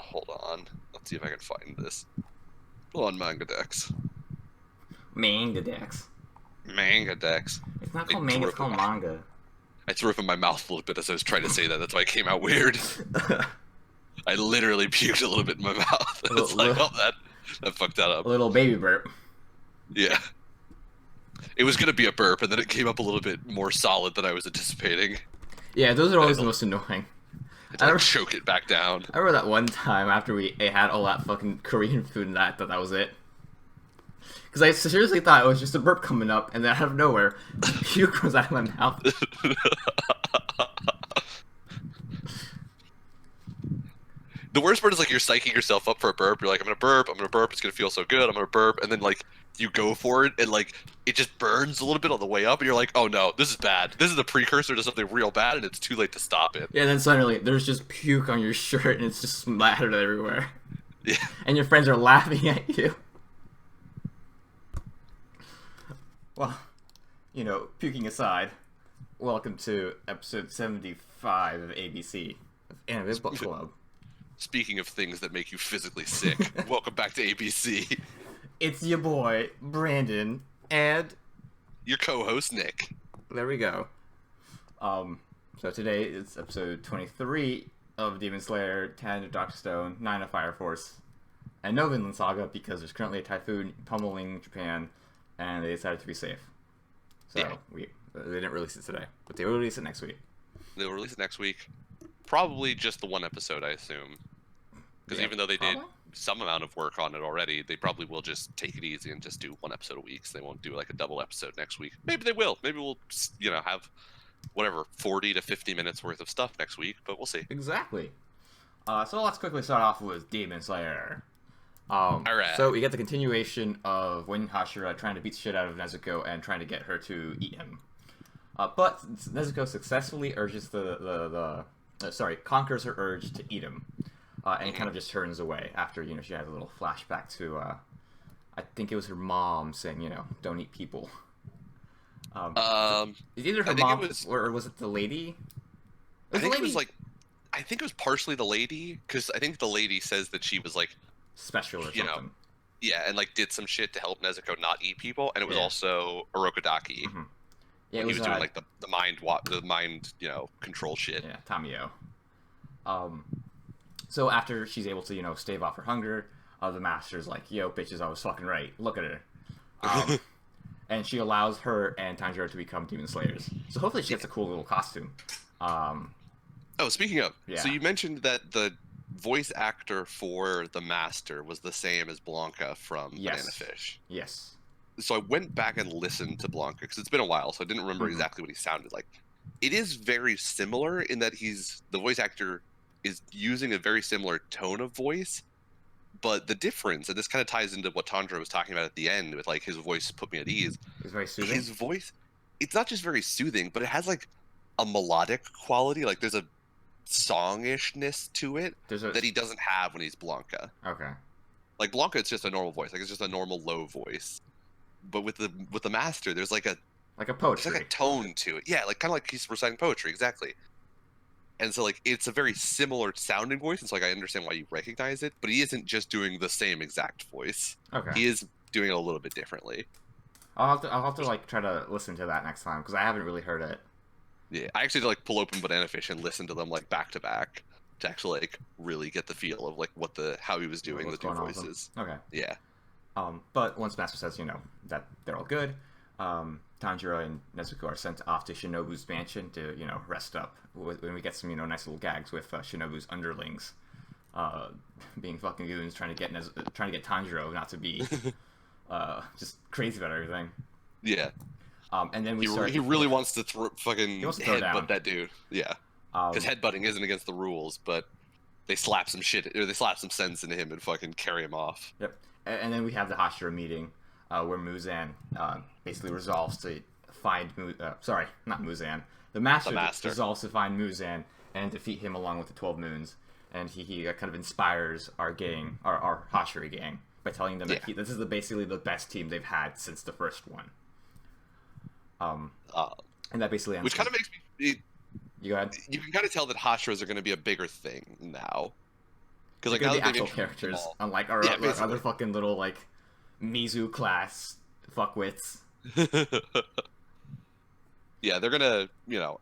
hold on. Let's see if I can find this. Hold on, Mangadex. Mangadex. Mangadex. It's not I called manga, threw it's up in called my, manga. I threw up in my mouth a little bit as I was trying to say that. That's why it came out weird. I literally puked a little bit in my mouth. a, It's like, little, oh, that fucked that a up. little baby burp. Yeah. It was gonna be a burp, and then it came up a little bit more solid than I was anticipating. Yeah, those are I always had the to, most annoying. had I to like remember, choke it back down. I remember that one time after we had all that fucking Korean food and I thought that was it. Because I seriously thought it was just a burp coming up, and then out of nowhere, puke comes out of my mouth. The worst part is like you're psyching yourself up for a burp. You're like, I'm gonna burp, it's gonna feel so good, I'm gonna burp, and then like you go for it and like it just burns a little bit on the way up, and you're like, oh no, this is bad. This is a precursor to something real bad, and it's too late to stop it. Yeah, and then suddenly there's just puke on your shirt, and it's just splattered everywhere. Yeah. And your friends are laughing at you. Well, puking aside, welcome to episode 75 of ABC, of Anime Book Club. Speaking of things that make you physically sick, welcome back to ABC. It's your boy, Brandon, and Your co-host, Nick. there we go. So today it's episode 23 of Demon Slayer, 10 of Dr. Stone, 9 of Fire Force, and no Vinland Saga because there's currently a typhoon pummeling Japan, and they decided to be safe. So Yeah. they didn't release it today, but they will release it next week. They'll release it next week. Probably just the one episode, I assume. Because Yeah, even though they probably? did some amount of work on it already, they probably will just take it easy and just do one episode a week. So they won't do like a double episode next week. Maybe they will. Maybe we'll, have whatever 40 to 50 minutes worth of stuff next week. But we'll see. Exactly. So let's quickly start off with Demon Slayer. Alright. So we get the continuation of Win Hashira trying to beat the shit out of Nezuko and trying to get her to eat him. But Nezuko successfully conquers her urge to eat him. And kind of just turns away after, she has a little flashback to, I think it was her mom saying, don't eat people. It's either her mom or was it the lady? I think it was partially the lady, because I think the lady says that she was like Special or something. Yeah, and like did some shit to help Nezuko not eat people, and it was Yeah. also Orokodaki. Mm-hmm. Yeah, he was doing like the mind control shit. Yeah, Tamio. So after she's able to stave off her hunger, the master's like, "Yo, bitches, I was fucking right. Look at her." And she allows her and Tanjiro to become demon slayers. So hopefully she gets a cool little costume. Oh, speaking of, Yeah. so you mentioned that the voice actor for the master was the same as Blanca from Banana Fish. Yes. So I went back and listened to Blanca because it's been a while, so I didn't remember exactly what he sounded like. It is very similar in that the voice actor is using a very similar tone of voice, but the difference, and this kind of ties into what Tanjiro was talking about at the end with like his voice put me at ease. It's very soothing. His voice, it's not just very soothing, but it has like a melodic quality. Like there's a songishness to it that he doesn't have when he's Blanca. Okay. Like Blanca, it's just a normal voice. Like it's just a normal low voice. But with the master, there's like a poetry. There's like a tone to it. Yeah, like kind of like he's reciting poetry, exactly. And so like it's a very similar sounding voice, and so like I understand why you recognize it, but he isn't just doing the same exact voice. Okay. He is doing it a little bit differently. I'll have to like try to listen to that next time because I haven't really heard it. Yeah, I actually had to like pull open Banana Fish and listen to them like back to back to actually like really get the feel of like how he was doing the two voices. Okay. Yeah. But once Master says, that they're all good, Tanjiro and Nezuko are sent off to Shinobu's mansion to, rest up. When we get some, nice little gags with Shinobu's underlings, being fucking goons, trying to get Tanjiro not to be, just crazy about everything. Yeah. And then he really wants to fucking headbutt that dude. Yeah. Because headbutting isn't against the rules, but they slap some shit, or they slap some sense into him and fucking carry him off. Yep. And then we have the Hashira meeting, where Muzan basically resolves to find not Muzan. The master resolves to find Muzan and defeat him along with the 12 Moons. And he kind of inspires our gang, our Hashira gang, by telling them that this is basically the best team they've had since the first one. And that basically ends. Which kind of makes me. You go ahead. You can kind of tell that Hashiras are going to be a bigger thing now. Because like They're now gonna that be they've actual introduced them characters, all, unlike our yeah, other basically. fucking little like Mizu class fuckwits. Yeah, they're gonna,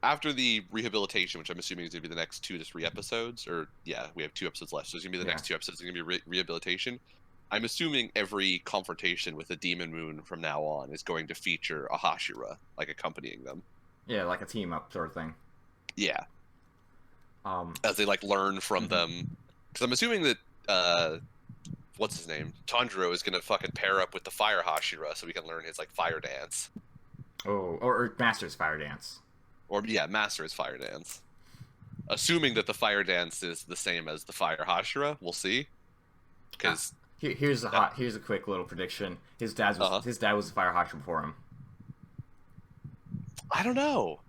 after the rehabilitation, which I'm assuming is gonna be the next 2 to 3 episodes, or yeah, we have 2 episodes left, so it's gonna be the Yeah. next 2 episodes. It's gonna be rehabilitation. I'm assuming every confrontation with the Demon Moon from now on is going to feature a Hashira like accompanying them. Yeah, like a team up sort of thing. Yeah, Um, as they like learn from Mhm. them, because I'm assuming that what's his name, Tanjiro is gonna fucking pair up with the Fire Hashira so we can learn his like fire dance. oh, or Master's Fire Dance. Or yeah, master his fire dance. Assuming that the fire dance is the same as the fire Hashira, we'll see. Because Here's a quick little prediction. His dad was the Fire Hashira before him. I don't know.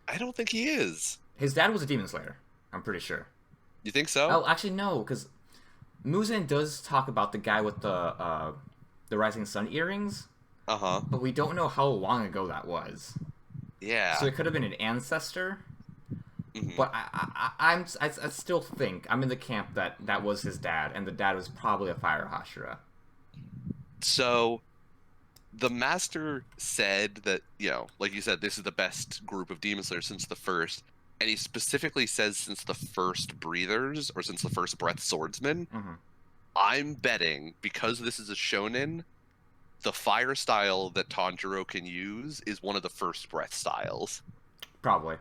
I don't think he is. His dad was a Demon Slayer. I'm pretty sure. You think so? Oh, actually no, because Muzan does talk about the guy with the Rising Sun earrings, Uh-huh. but we don't know how long ago that was. Yeah. So it could have been an ancestor. Mhm. But I still think I'm in the camp that was his dad, and the dad was probably a Fire Hashira. So the master said that, like you said, this is the best group of Demon Slayers since the first. And he specifically says since the first Breathers, or since the first Breath Swordsman. Mm-hmm. I'm betting, because this is a shonen, the fire style that Tanjiro can use is one of the first Breath styles. Probably.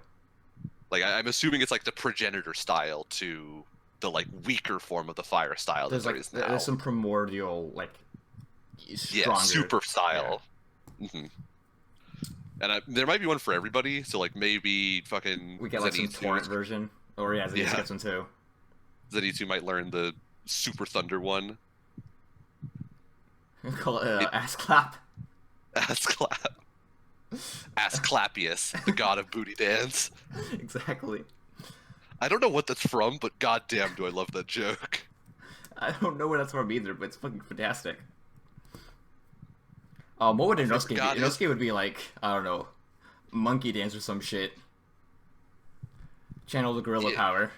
Like, I'm assuming it's like the progenitor style to the like weaker form of the fire style that there is now. There's some primordial stronger, super style. Yeah. Mm-hmm. And there might be one for everybody. So like maybe fucking we get like some torrent version, or yeah, Zenitsu gets one too. Zenitsu might learn the super thunder one. We call it ass clap. Ass clap. Asclepius, the god of booty dance. Exactly. I don't know what that's from, but goddamn, do I love that joke. I don't know where that's from either, but it's fucking fantastic. What would Inosuke be? Inosuke would be like, I don't know, monkey dance or some shit. Channel the gorilla power.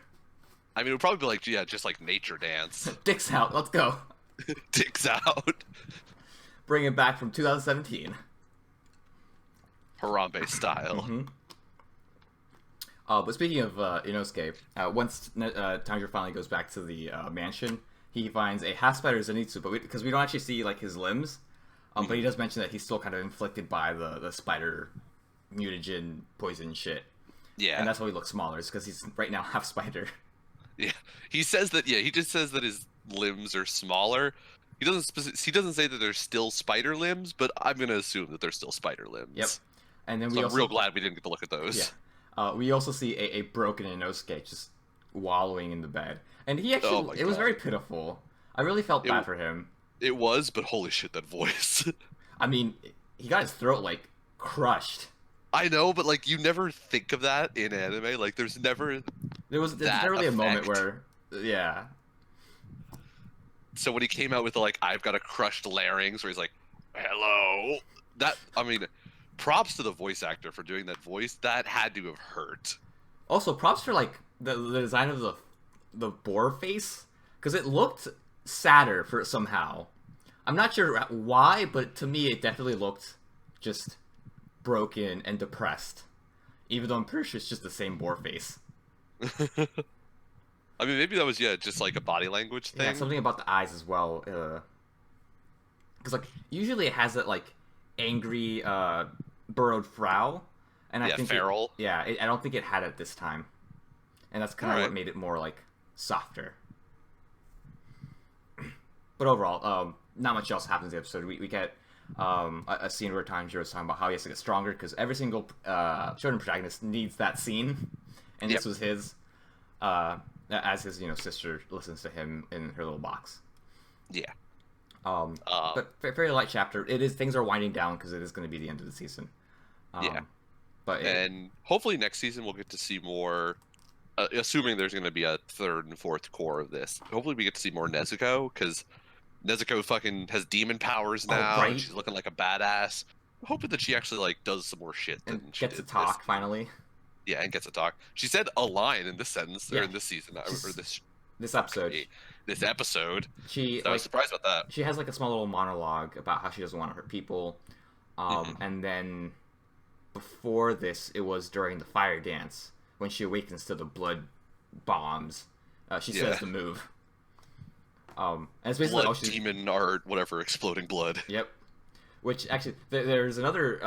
I mean, it would probably be like, yeah, just like nature dance. Dicks out, let's go. Dicks out. Bring it back from 2017. Harambe style. Mm-hmm. But speaking of Inosuke, once Tanjiro finally goes back to the mansion, he finds a half spider Zenitsu, but because we don't actually see like his limbs, but he does mention that he's still kind of inflicted by the spider mutagen poison shit. Yeah, and that's why he looks smaller. It's because he's right now half spider. Yeah, he says that. Yeah, he just says that his limbs are smaller. He doesn't say that they're still spider limbs, but I'm gonna assume that they're still spider limbs. Yep. And then I'm real glad we didn't get to look at those. Yeah. We also see a broken Inosuke just wallowing in the bed, and he actually it was very pitiful. I really felt bad for him. It was, but holy shit, that voice. I mean, he got his throat like crushed. I know, but like you never think of that in anime. Like there's never there's never really a moment where So when he came out with the like I've got a crushed larynx, where he's like, "Hello," props to the voice actor for doing that voice. That had to have hurt. Also, props for like the design of the boar face, because it looked sadder for somehow. I'm not sure why, but to me it definitely looked just broken and depressed. Even though I'm pretty sure it's just the same boar face. I mean, maybe that was just like a body language thing. Yeah, something about the eyes as well. Because like usually it has that like angry burrowed frow, and I think feral. I don't think it had it this time, and that's kind of what made it more like softer. But overall, not much else happens in the episode. We get a scene where Tanjiro is talking about how he has to get stronger because every single shonen protagonist needs that scene, and this was his. As his sister listens to him in her little box. Yeah. But very light chapter. Things are winding down because it is going to be the end of the season. And hopefully next season we'll get to see more. Assuming there's going to be a third and fourth core of this, hopefully we get to see more Nezuko, because Nezuko fucking has demon powers now. And she's looking like a badass. I'm hoping that she actually like does some more shit and gets to talk finally. Yeah, and gets to talk. She said a line in this sentence or in this season or this episode. this episode. She So I was surprised about that. She has like a small little monologue about how she doesn't want to hurt people, and then before this, it was during the fire dance when she awakens to the blood bombs. She says the move. And it's basically blood demon art, whatever, exploding blood. Yep. Which actually, there's another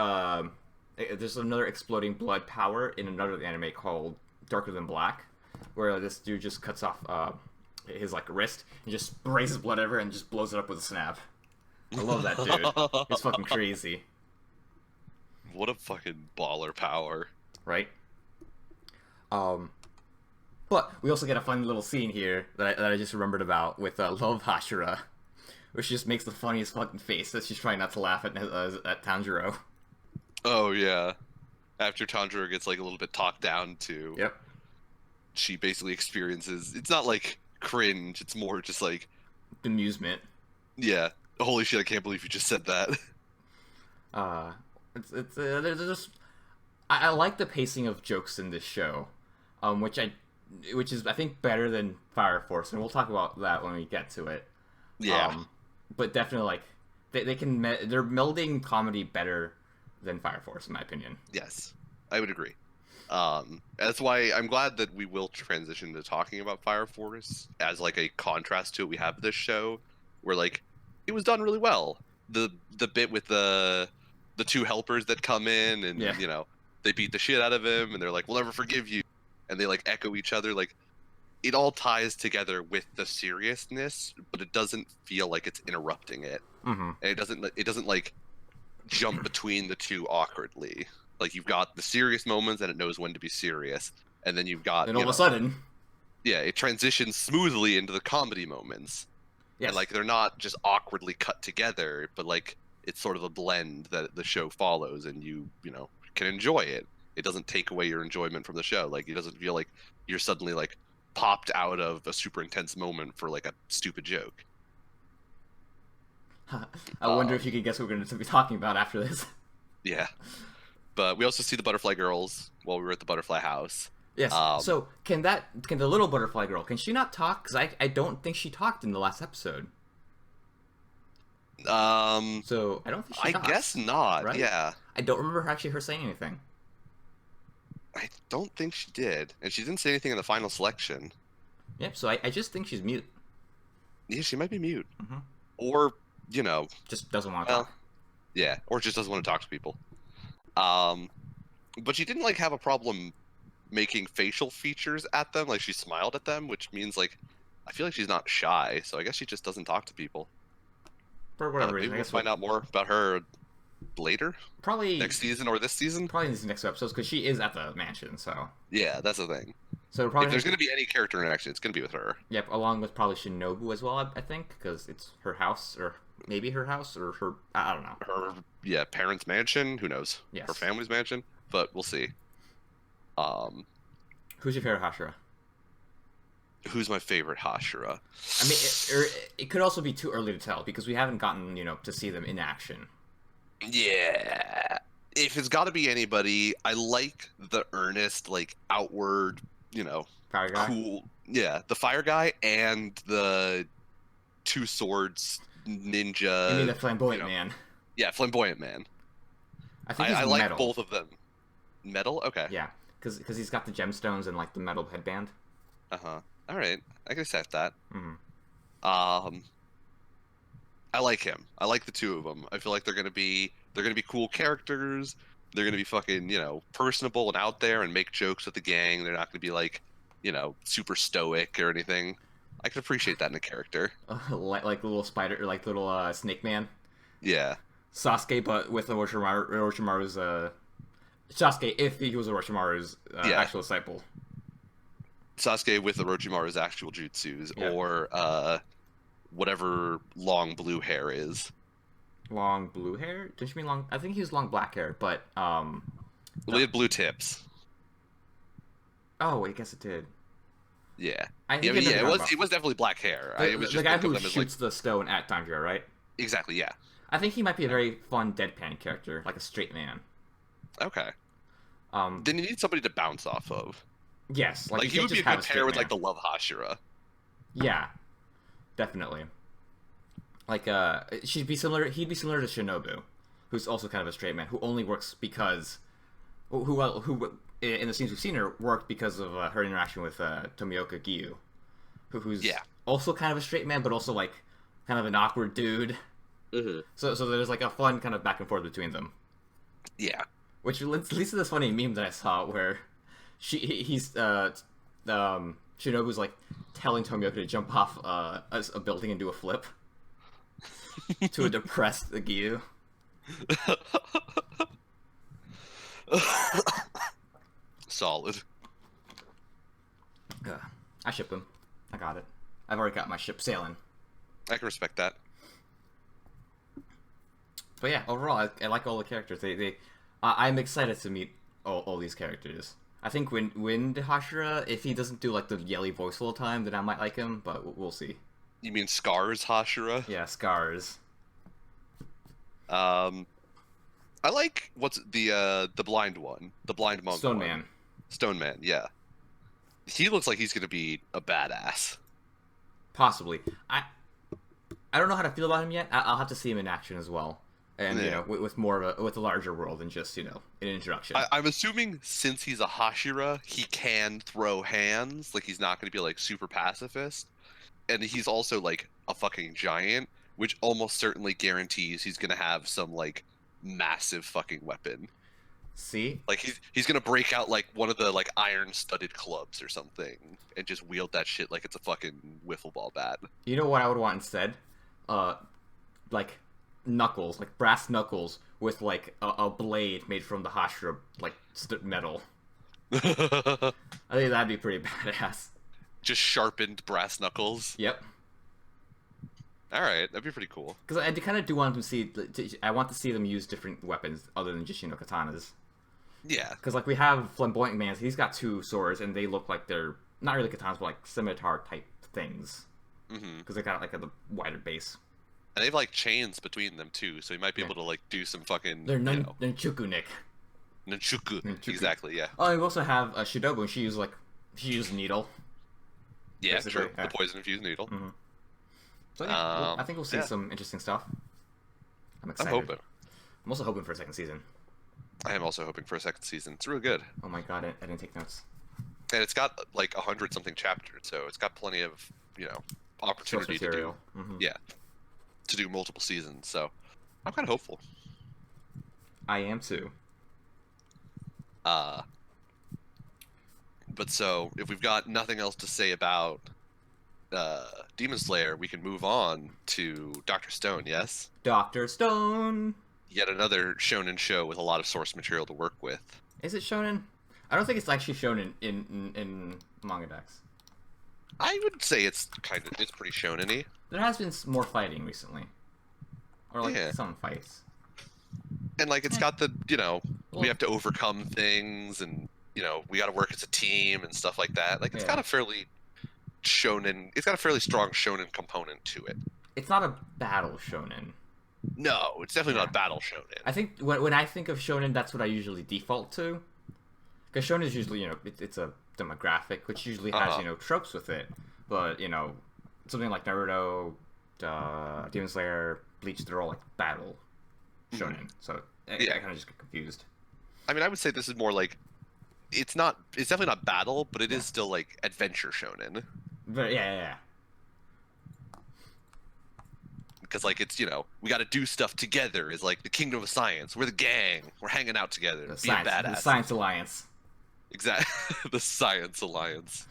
exploding blood power in another anime called Darker Than Black, where this dude just cuts off his like wrist and just sprays his blood everywhere and just blows it up with a snap. I love that dude. It's fucking crazy. What a fucking baller power. Right? But we also get a fun little scene here that I just remembered about with Love Hashira, where she just makes the funniest fucking face as she's trying not to laugh at Tanjiro. Oh, yeah. After Tanjiro gets, like, a little bit talked down to... Yep. She basically experiences... It's not, like, cringe. It's more just, like... amusement. Yeah. Holy shit, I can't believe you just said that. There's just... I like the pacing of jokes in this show, which is, I think, better than Fire Force, and we'll talk about that when we get to it. Yeah. But definitely, like, they're melding comedy better than Fire Force, in my opinion. Yes, I would agree. That's why I'm glad that we will transition to talking about Fire Force as, like, a contrast to what we have this show, where, like, it was done really well. The bit with the two helpers that come in and, you know, they beat the shit out of him, and they're like, we'll never forgive you. And they, like, echo each other. Like, it all ties together with the seriousness, but it doesn't feel like it's interrupting it. Mm-hmm. And it doesn't, like, jump between the two awkwardly. Like, you've got the serious moments, and it knows when to be serious. And then you've got... And all of a sudden... Yeah, it transitions smoothly into the comedy moments. Yes. And, like, they're not just awkwardly cut together, but, like, it's sort of a blend that the show follows, and you know, can enjoy it. It doesn't take away your enjoyment from the show. Like, it doesn't feel like you're suddenly, like, popped out of a super intense moment for, like, a stupid joke. I wonder if you can guess what we're going to be talking about after this. Yeah. But we also see the Butterfly Girls while we were at the Butterfly House. Yes. So can the little Butterfly Girl, can she not talk? Because I don't think she talked in the last episode. So I don't think she talks, guess not. Right? Yeah. I don't remember her saying anything. I don't think she did, and she didn't say anything in the final selection. Yep. So I just think she's mute. Yeah, she might be mute, mm-hmm. or you know, just doesn't want to talk. Yeah, or just doesn't want to talk to people. But she didn't, like, have a problem making facial features at them. Like, she smiled at them, which means, like, I feel like she's not shy. So I guess she just doesn't talk to people. For whatever reason. Maybe we'll find out more about her later. Probably next season or this season. Probably in these next episodes, because she is at the mansion. So yeah, that's the thing. So probably if there's going to be any character interaction, it's going to be with her. Yep, along with probably Shinobu as well. I think because it's her house, or maybe her house, or her. I don't know. Her parents' mansion. Who knows? Yes. Her family's mansion, but we'll see. Who's your favorite Hashira? Who's my favorite Hashira? I mean, it could also be too early to tell because we haven't gotten, to see them in action. Yeah. If it's got to be anybody, I like the earnest, like, outward, fire guy? Cool. Yeah, the fire guy and the two swords ninja. You mean the flamboyant man? Yeah, flamboyant man. I think I like both of them. Metal? Okay. Yeah, because he's got the gemstones and, like, the metal headband. Uh-huh. All right, I can accept that. Mm-hmm. I like him. I like the two of them. I feel like they're gonna be cool characters. They're gonna be fucking, personable and out there and make jokes with the gang. They're not gonna be like, super stoic or anything. I can appreciate that in a character. Like the little spider, or like little snake man. Yeah. Sasuke, but with Orochimaru's Sasuke, if he was Orochimaru's actual disciple. Sasuke with Orochimaru's actual jutsus, yeah. Or whatever long blue hair is. Long blue hair? Didn't you mean long? I think he was long black hair, but Well, he had blue tips. Oh, I guess it did. Yeah. It was definitely black hair. The guy who shoots the stone at Tanjiro, right? Exactly. Yeah. I think he might be a very fun deadpan character, like a straight man. Okay. Then you need somebody to bounce off of. Yes, like he would be a good pair with like the Love Hashira. Yeah, definitely. Like, he'd be similar to Shinobu, who's also kind of a straight man, who only works because, who in the scenes we've seen her worked because of her interaction with Tomioka Giyu, who's also kind of a straight man, but also like kind of an awkward dude. Mm-hmm. So there's like a fun kind of back and forth between them. Yeah. Which leads to this funny meme that I saw where Shinobu's like telling Tomioka to jump off a building and do a flip to a depressed Giyu. Solid. I ship him. I got it. I've already got my ship sailing. I can respect that. But yeah, overall, I like all the characters. I'm excited to meet all these characters. I think Wind Hashira, if he doesn't do like the yelly voice all the time, then I might like him, but we'll see. You mean Scars Hashira? Yeah, Scars. I like what's the blind one, the blind monk. Stone Man. Stone Man, yeah. He looks like he's gonna be a badass. Possibly. I don't know how to feel about him yet. I'll have to see him in action as well, and you know, with more of with a larger world than just an introduction. I'm assuming since he's a Hashira, he can throw hands. Like he's not gonna be like super pacifist, and he's also like a fucking giant, which almost certainly guarantees he's gonna have some like massive fucking weapon. See? Like he's gonna break out like one of the like iron-studded clubs or something and just wield that shit like it's a fucking wiffle ball bat. You know what I would want instead? Like knuckles, like brass knuckles with like a blade made from the Hashira like metal. I think that'd be pretty badass. Just sharpened brass knuckles. Yep. All right, that'd be pretty cool. Because I kind of do want to see. I want to see them use different weapons other than just katanas. Yeah. Because like we have Flamboyant Man, he's got two swords, and they look like they're not really katanas, but like scimitar type things. Because they got like a wider base. And they have like chains between them too, so you might be able to like do some fucking. They're nunchuku, Nick. Nunchuku. Exactly. Yeah. Oh, and we also have Shidobu. She used a needle. Yeah, basically. true. The poison infused needle. Mm-hmm. So yeah, I think we'll see some interesting stuff. I'm excited. I'm hoping. I'm also hoping for a second season. I am also hoping for a second season. It's really good. Oh my god, I didn't take notes. And it's got like 100-something chapters, so it's got plenty of opportunity to do. Mm-hmm. Yeah, to do multiple seasons. So I'm kind of hopeful. I am too. But so if we've got nothing else to say about Demon Slayer, we can move on to Dr. Stone. Yes. Dr. Stone. Yet another shonen show with a lot of source material to work with. Is it shonen? I don't think it's actually shonen in Manga Dex. I would say it's pretty shonen-y. There has been more fighting recently, or like some fights. And like it's got the we have to overcome things, and we got to work as a team and stuff like that. Like it's got a fairly shonen. It's got a fairly strong shonen component to it. It's not a battle shonen. No, it's definitely not battle shonen. I think when I think of shonen, that's what I usually default to. Because shonen is usually, it's a demographic, which usually has, tropes with it. But, something like Naruto, Demon Slayer, Bleach, they're all like battle shonen. So I kind of just get confused. I mean, I would say this is more like, it's definitely not battle, but it is still like adventure shonen. But yeah. Because like it's we got to do stuff together. It's like the Kingdom of Science. We're the gang. We're hanging out together. The Science Alliance. Exactly. The Science Alliance.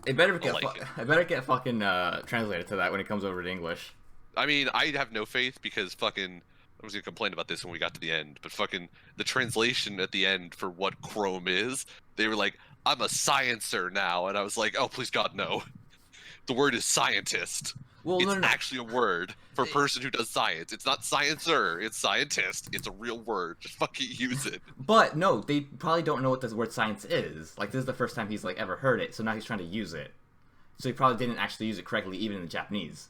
It better get fucking translated to that when it comes over to English. I mean, I have no faith because fucking I was gonna complain about this when we got to the end, but fucking the translation at the end for what Chrome is, they were like, "I'm a sciencer now," and I was like, "Oh, please God, no." The word is scientist. Well, it's actually a word for a person who does science. It's not sciencer, it's scientist. It's a real word. Just fucking use it. But no, they probably don't know what the word science is. Like, this is the first time he's like ever heard it, so now he's trying to use it. So he probably didn't actually use it correctly, even in the Japanese.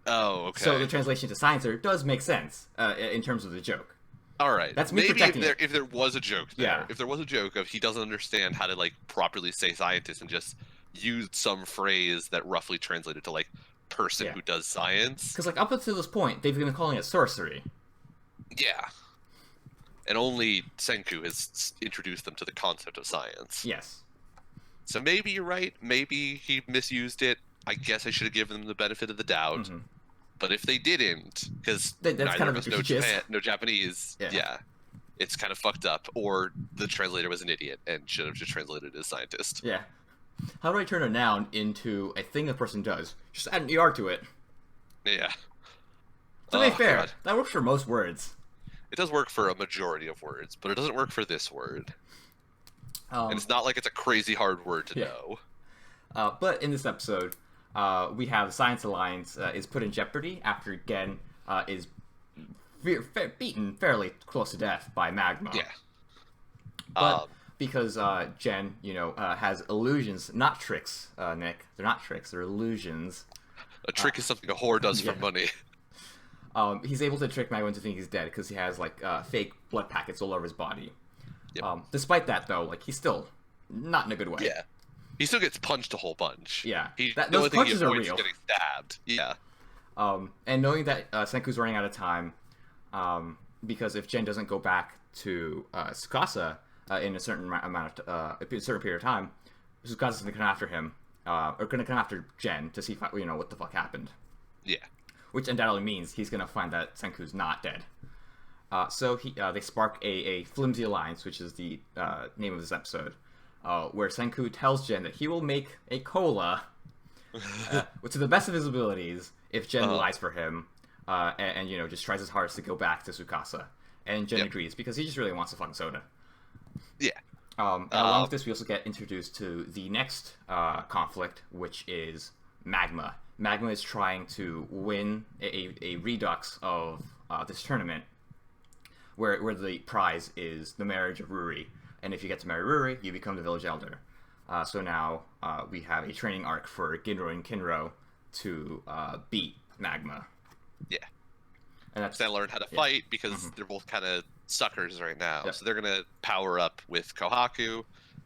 Oh, okay. So the translation to sciencer does make sense in terms of the joke. All right. That's me protecting it. If there was a joke there, if there was a joke of he doesn't understand how to like properly say scientist and just used some phrase that roughly translated to like person who does science. Because like up until this point, they've been calling it sorcery. Yeah. And only Senku has introduced them to the concept of science. Yes. So maybe you're right. Maybe he misused it. I guess I should have given them the benefit of the doubt. Mm-hmm. But if they didn't, because that's neither kind of us know Japanese, yeah, it's kind of fucked up. Or the translator was an idiot and should have just translated it as scientist. Yeah. How do I turn a noun into a thing a person does? Just add an ER to it. Yeah. To be fair, that works for most words. It does work for a majority of words, but it doesn't work for this word. And it's not like it's a crazy hard word to know. But in this episode, we have the Science Alliance is put in jeopardy after Gen is beaten fairly close to death by Magma. Yeah. But because Gen, has illusions, not tricks, Nick. They're not tricks, they're illusions. A trick is something a whore does for money. He's able to trick Magma into thinking he's dead because he has like fake blood packets all over his body. Yep. Despite that, though, like he's still not in a good way. Yeah, he still gets punched a whole bunch. Yeah, those punches are real. Getting stabbed. Yeah. And knowing that Senku's running out of time, because if Gen doesn't go back to Tsukasa in a certain amount of a certain period of time, Tsukasa's gonna come after him, or gonna come after Gen to see if what the fuck happened. Yeah. Which undoubtedly means he's gonna find that Senku's not dead. So they spark a flimsy alliance, which is the name of this episode, where Senku tells Gen that he will make a cola, to the best of his abilities, if Gen lies for him, and just tries his hardest to go back to Tsukasa. And Gen agrees because he just really wants a fucking soda. Yeah. And along with this, we also get introduced to the next conflict, which is Magma. Magma is trying to win a redux of this tournament, where the prize is the marriage of Ruri. And if you get to marry Ruri, you become the village elder. So now we have a training arc for Ginro and Kinro to beat Magma. Yeah. And that's they learn how to fight because they're both kind of suckers right now. Yep. So they're going to power up with Kohaku.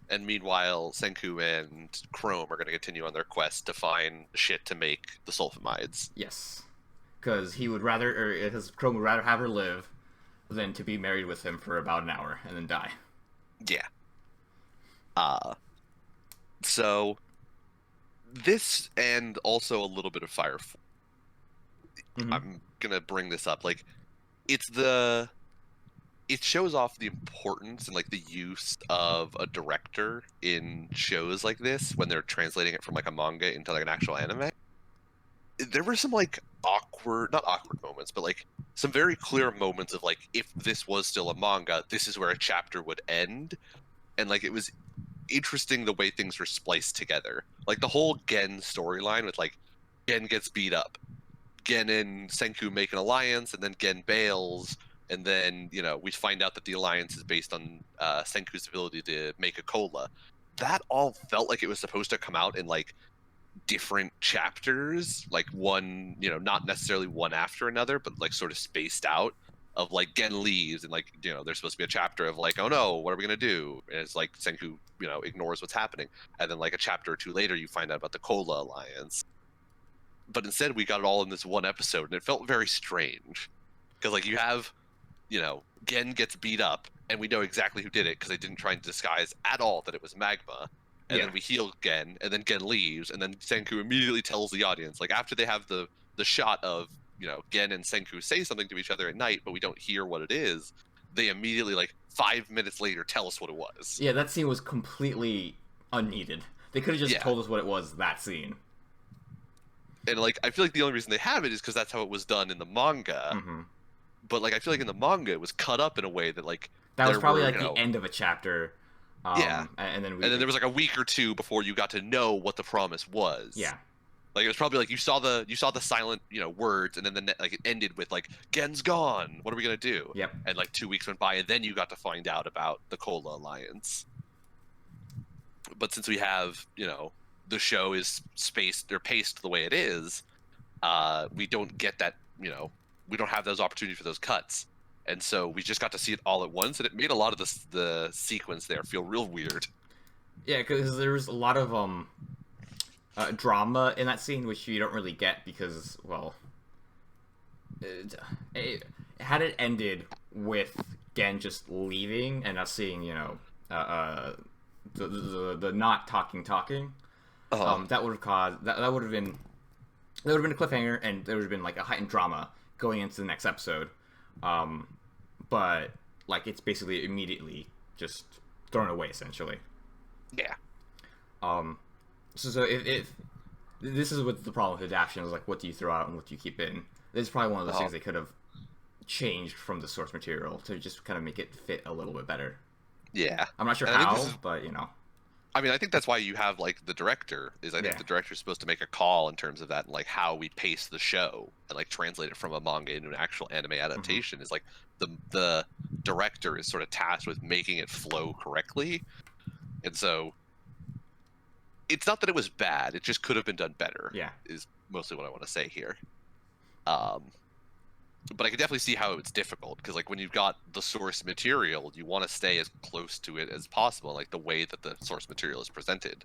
And meanwhile, Senku and Chrome are going to continue on their quest to find shit to make the sulfamides. Yes. Because Chrome would rather have her live than to be married with him for about an hour and then die. Yeah. So this, and also a little bit of Fire Force. I'm gonna bring this up. Like, it shows off the importance and like the use of a director in shows like this when they're translating it from like a manga into like an actual anime. There were some like not awkward moments, but like some very clear moments of like, if this was still a manga, this is where a chapter would end. And like, it was interesting the way things were spliced together. Like the whole Gen storyline with like Gen gets beat up, Gen and Senku make an alliance, and then Gen bails, and then we find out that the alliance is based on Senku's ability to make a cola. That all felt like it was supposed to come out in like different chapters, like one, not necessarily one after another, but like sort of spaced out. Of like Gen leaves, and like there's supposed to be a chapter of like, oh no, what are we gonna do? And it's like Senku ignores what's happening, and then like a chapter or two later you find out about the Cola Alliance. But instead we got it all in this one episode, and it felt very strange because like you have Gen gets beat up, and we know exactly who did it because they didn't try and disguise at all that it was Magma. And then we heal Gen, and then Gen leaves, and then Senku immediately tells the audience, like after they have the shot of Gen and Senku say something to each other at night, but we don't hear what it is, they immediately, like 5 minutes later, tell us what it was. Yeah, that scene was completely unneeded. They could have just told us what it was, that scene. And like, I feel like the only reason they have it is because that's how it was done in the manga. But like, I feel like in the manga it was cut up in a way that like that was probably like the end of a chapter. And then there was like a week or two before you got to know what the promise was. Yeah. Like it was probably like you saw the silent words, and then like it ended with like Gen's gone. What are we gonna do? Yep. And like 2 weeks went by, and then you got to find out about the Cola Alliance. But since we have the show is paced the way it is, we don't get that we don't have those opportunities for those cuts, and so we just got to see it all at once, and it made a lot of the sequence there feel real weird. Yeah, because there was a lot of drama in that scene, which you don't really get because, well, had it ended with Gen just leaving and us seeing, the not talking, that would have caused that would have been a cliffhanger, and there would have been like a heightened drama going into the next episode. But like it's basically immediately just thrown away essentially. Yeah. So if this is what the problem with adaptation is, like, what do you throw out and what do you keep in? This is probably one of those things they could have changed from the source material to just kind of make it fit a little bit better. Yeah. I'm not sure how, but I mean, I think that's why you have like the director. I think the director's supposed to make a call in terms of that, and like how we pace the show and like translate it from a manga into an actual anime adaptation. Is like the director is sort of tasked with making it flow correctly, and so it's not that it was bad. It just could have been done better. Yeah, is mostly what I want to say here. But I can definitely see how it's difficult because, like, when you've got the source material, you want to stay as close to it as possible, like the way that the source material is presented.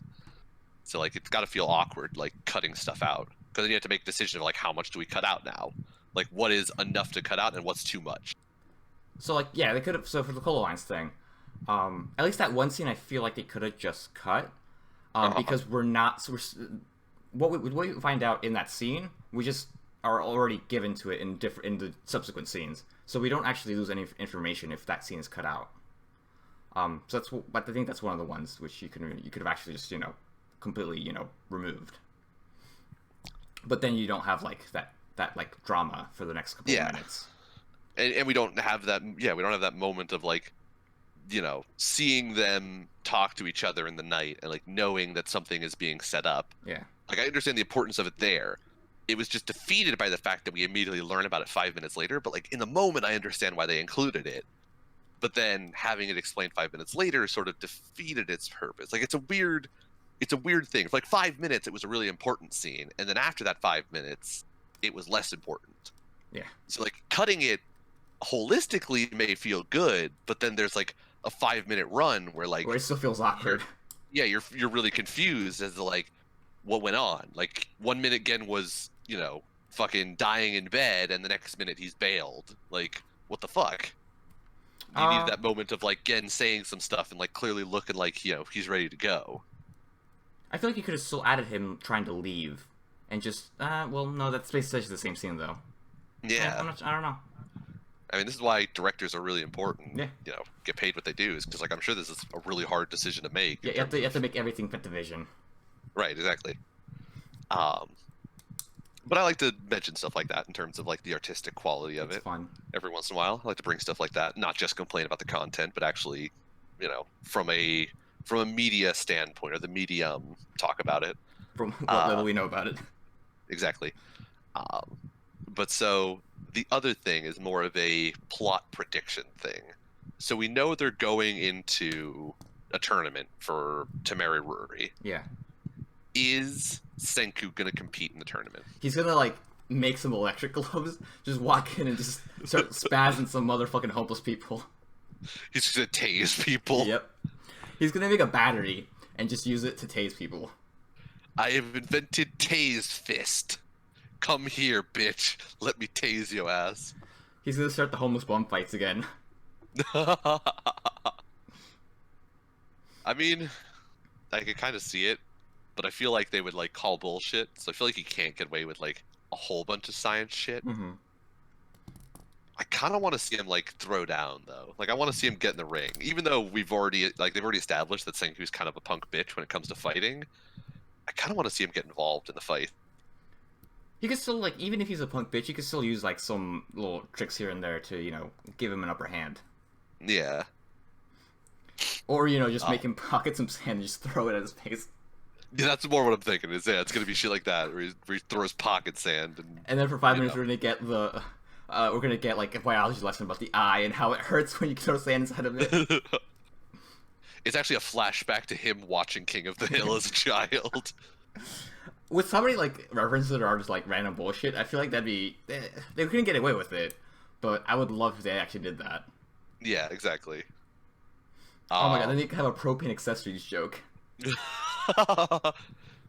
So, like, it's got to feel awkward, like cutting stuff out, because then you have to make a decision of like how much do we cut out now, like what is enough to cut out and what's too much. So, like, yeah, they could have. So for the Cola Lines thing, at least that one scene, I feel like they could have just cut, because we're not. So what we find out in that scene, we just are already given to it in the subsequent scenes, so we don't actually lose any information if that scene is cut out. So but I think that's one of the ones which you could have actually just completely removed. But then you don't have like that like drama for the next couple of minutes. And we don't have that. Yeah, we don't have that moment of like, seeing them talk to each other in the night and like knowing that something is being set up. Yeah. Like, I understand the importance of it there. It was just defeated by the fact that we immediately learn about it 5 minutes later. But like in the moment, I understand why they included it. But then having it explained 5 minutes later sort of defeated its purpose. Like it's a weird thing. For like 5 minutes, it was a really important scene, and then after that 5 minutes, it was less important. Yeah. So like cutting it holistically may feel good, but then there's like a 5 minute run where it still feels awkward. Yeah, you're really confused as to like what went on. Like 1 minute Gen was fucking dying in bed, and the next minute he's bailed. Like, what the fuck? You needed that moment of like Gen saying some stuff and like clearly looking like he's ready to go. I feel like you could have still added him trying to leave, and just well, no, that's basically the same scene though. Yeah, I don't know. I mean, this is why directors are really important. Yeah, get paid what they do, is because like I'm sure this is a really hard decision to make. Yeah, you have to make everything fit the vision. Right, exactly. But I like to mention stuff like that in terms of like the artistic quality of it. It's fun. Every once in a while, I like to bring stuff like that, not just complain about the content, but actually, from a media standpoint or the medium, talk about it. From what little we know about it. Exactly. But so the other thing is more of a plot prediction thing. So we know they're going into a tournament for Temeri Ruri. Yeah. Is Senku gonna compete in the tournament? He's gonna like make some electric gloves, just walk in and just start spazzing some motherfucking homeless people. He's just gonna tase people. Yep. He's gonna make a battery and just use it to tase people. I have invented Tase Fist. Come here, bitch. Let me tase your ass. He's gonna start the homeless bum fights again. I mean, I could kind of see it, but I feel like they would like call bullshit. So I feel like he can't get away with like a whole bunch of science shit. Mm-hmm. I kind of want to see him like throw down though. Like I want to see him get in the ring, even though they've already established that Senku's kind of a punk bitch when it comes to fighting. I kind of want to see him get involved in the fight. He could still, like, even if he's a punk bitch, he could still use, like, some little tricks here and there to, give him an upper hand. Yeah. Or, just make him pocket some sand and just throw it at his face. Yeah, that's more what I'm thinking, it's going to be shit like that, where he throws pocket sand. And then for 5 minutes, we're going to get, like, a biology lesson about the eye and how it hurts when you throw sand inside of it. It's actually a flashback to him watching King of the Hill as a child. With so many, like, references that are just, like, random bullshit, I feel like that'd be... They couldn't get away with it, but I would love if they actually did that. Yeah, exactly. Oh my god, then they could have a propane accessories joke.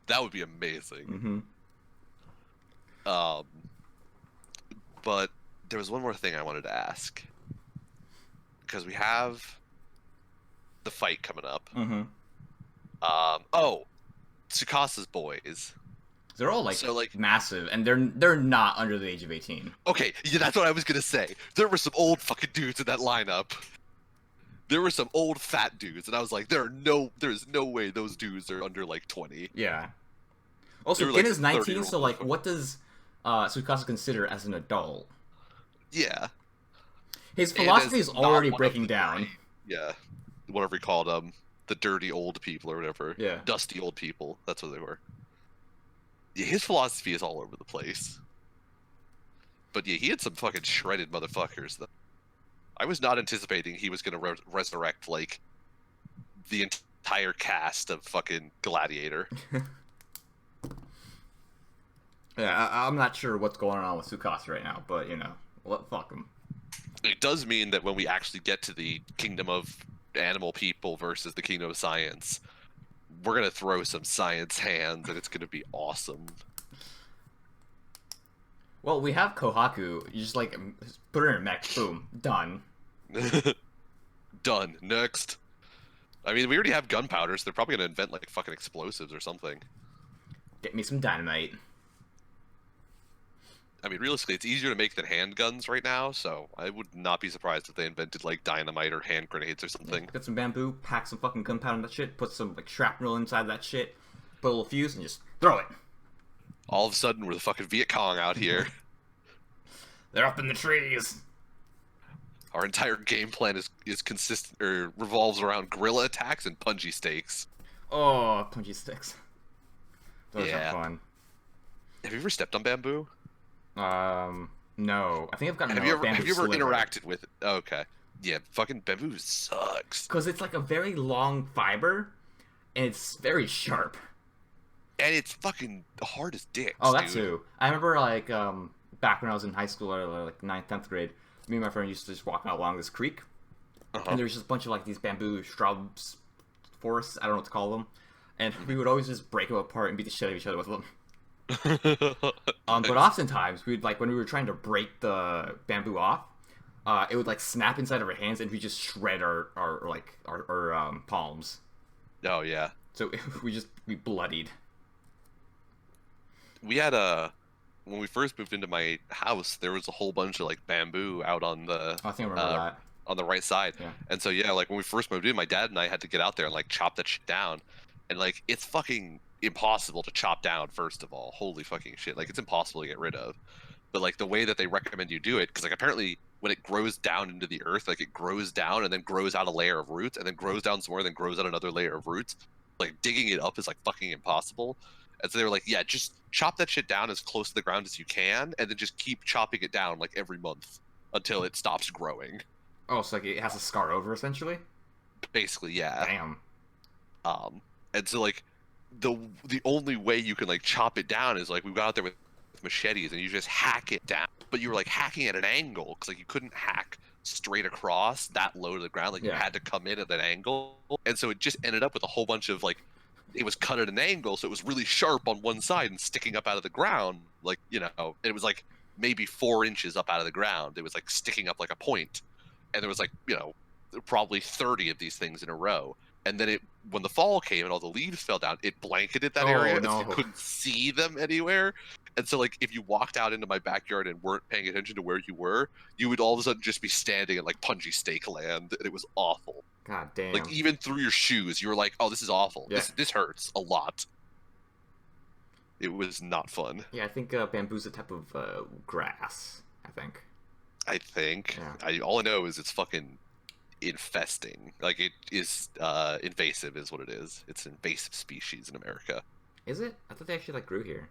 That would be amazing. Mm-hmm. But there was one more thing I wanted to ask, because we have the fight coming up. Mm-hmm. Tsukasa's boys. They're all massive, and they're not under the age of 18. Okay, yeah, that's what I was gonna say. There were some old fucking dudes in that lineup. There were some old fat dudes, and I was like, there's no way those dudes are under like 20. Yeah. Also, Gin is 19, so like, what does Tsukasa consider as an adult? Yeah. His philosophy is already breaking down. Yeah. Whatever he called them, the dirty old people or whatever. Yeah. Dusty old people. That's what they were. Yeah, his philosophy is all over the place. But yeah, he had some fucking shredded motherfuckers, though. I was not anticipating he was going to resurrect, like, the entire cast of fucking Gladiator. Yeah, I'm not sure what's going on with Tsukasa right now, but, fuck him. It does mean that when we actually get to the kingdom of animal people versus the kingdom of science, we're going to throw some science hands, and it's going to be awesome. Well, we have Kohaku. You just, put her in a mech. Boom. Done. Done. Next. I mean, we already have gunpowder, so they're probably going to invent, like, fucking explosives or something. Get me some dynamite. I mean, realistically, it's easier to make than handguns right now, so I would not be surprised if they invented, like, dynamite or hand grenades or something. Yeah, get some bamboo, pack some fucking gunpowder in that shit, put some, shrapnel inside that shit, put a little fuse, and just throw it. All of a sudden, we're the fucking Viet Cong out here. They're up in the trees. Our entire game plan is consistent, or revolves around gorilla attacks and punji stakes. Oh, punji sticks. Those are fun. Have you ever stepped on bamboo? No. I think I've gotten Have you ever interacted with it? Oh, okay. Yeah, fucking bamboo sucks. Because it's like a very long fiber, and it's very sharp. And it's fucking hard as dicks, Oh, that too. I remember, back when I was in high school, or 9th, 10th grade, me and my friend used to just walk out along this creek, and there's just a bunch of, these bamboo shrubs, forests, I don't know what to call them, and we would always just break them apart and beat the shit out of each other with them. But oftentimes, we'd, when we were trying to break the bamboo off, it would, snap inside of our hands, and we just shred our palms. Oh, yeah. So we bloodied. We had when we first moved into my house, there was a whole bunch of bamboo out on the I think I remember that. On the right side. Yeah. And so yeah, when we first moved in, my dad and I had to get out there and chop that shit down. And it's fucking impossible to chop down, first of all. Holy fucking shit. It's impossible to get rid of. But the way that they recommend you do it, because apparently when it grows down into the earth, it grows down and then grows out a layer of roots and then grows down some more and then grows out another layer of roots. Digging it up is fucking impossible. And so they were like, yeah, just chop that shit down as close to the ground as you can, and then just keep chopping it down every month until it stops growing. Oh, so it has to scar over, essentially? Basically, yeah. Damn. And so the only way you can chop it down is we got out there with machetes and you just hack it down. But you were hacking at an angle, because you couldn't hack straight across that low to the ground. You had to come in at an angle. And so it just ended up with a whole bunch of it was cut at an angle, so it was really sharp on one side and sticking up out of the ground, it was maybe 4 inches up out of the ground. It was sticking up like a point, and there was probably 30 of these things in a row. And then when the fall came and all the leaves fell down, it blanketed that area, no. so you couldn't see them anywhere. And so if you walked out into my backyard and weren't paying attention to where you were, you would all of a sudden just be standing in punji stake land, and it was awful. God damn. Even through your shoes, you were like, oh, this is awful. Yeah. This hurts a lot. It was not fun. Yeah, I think bamboo's a type of grass, I think. Yeah. All I know is it's fucking infesting. It is invasive is what it is. It's an invasive species in America. Is it? I thought they actually grew here.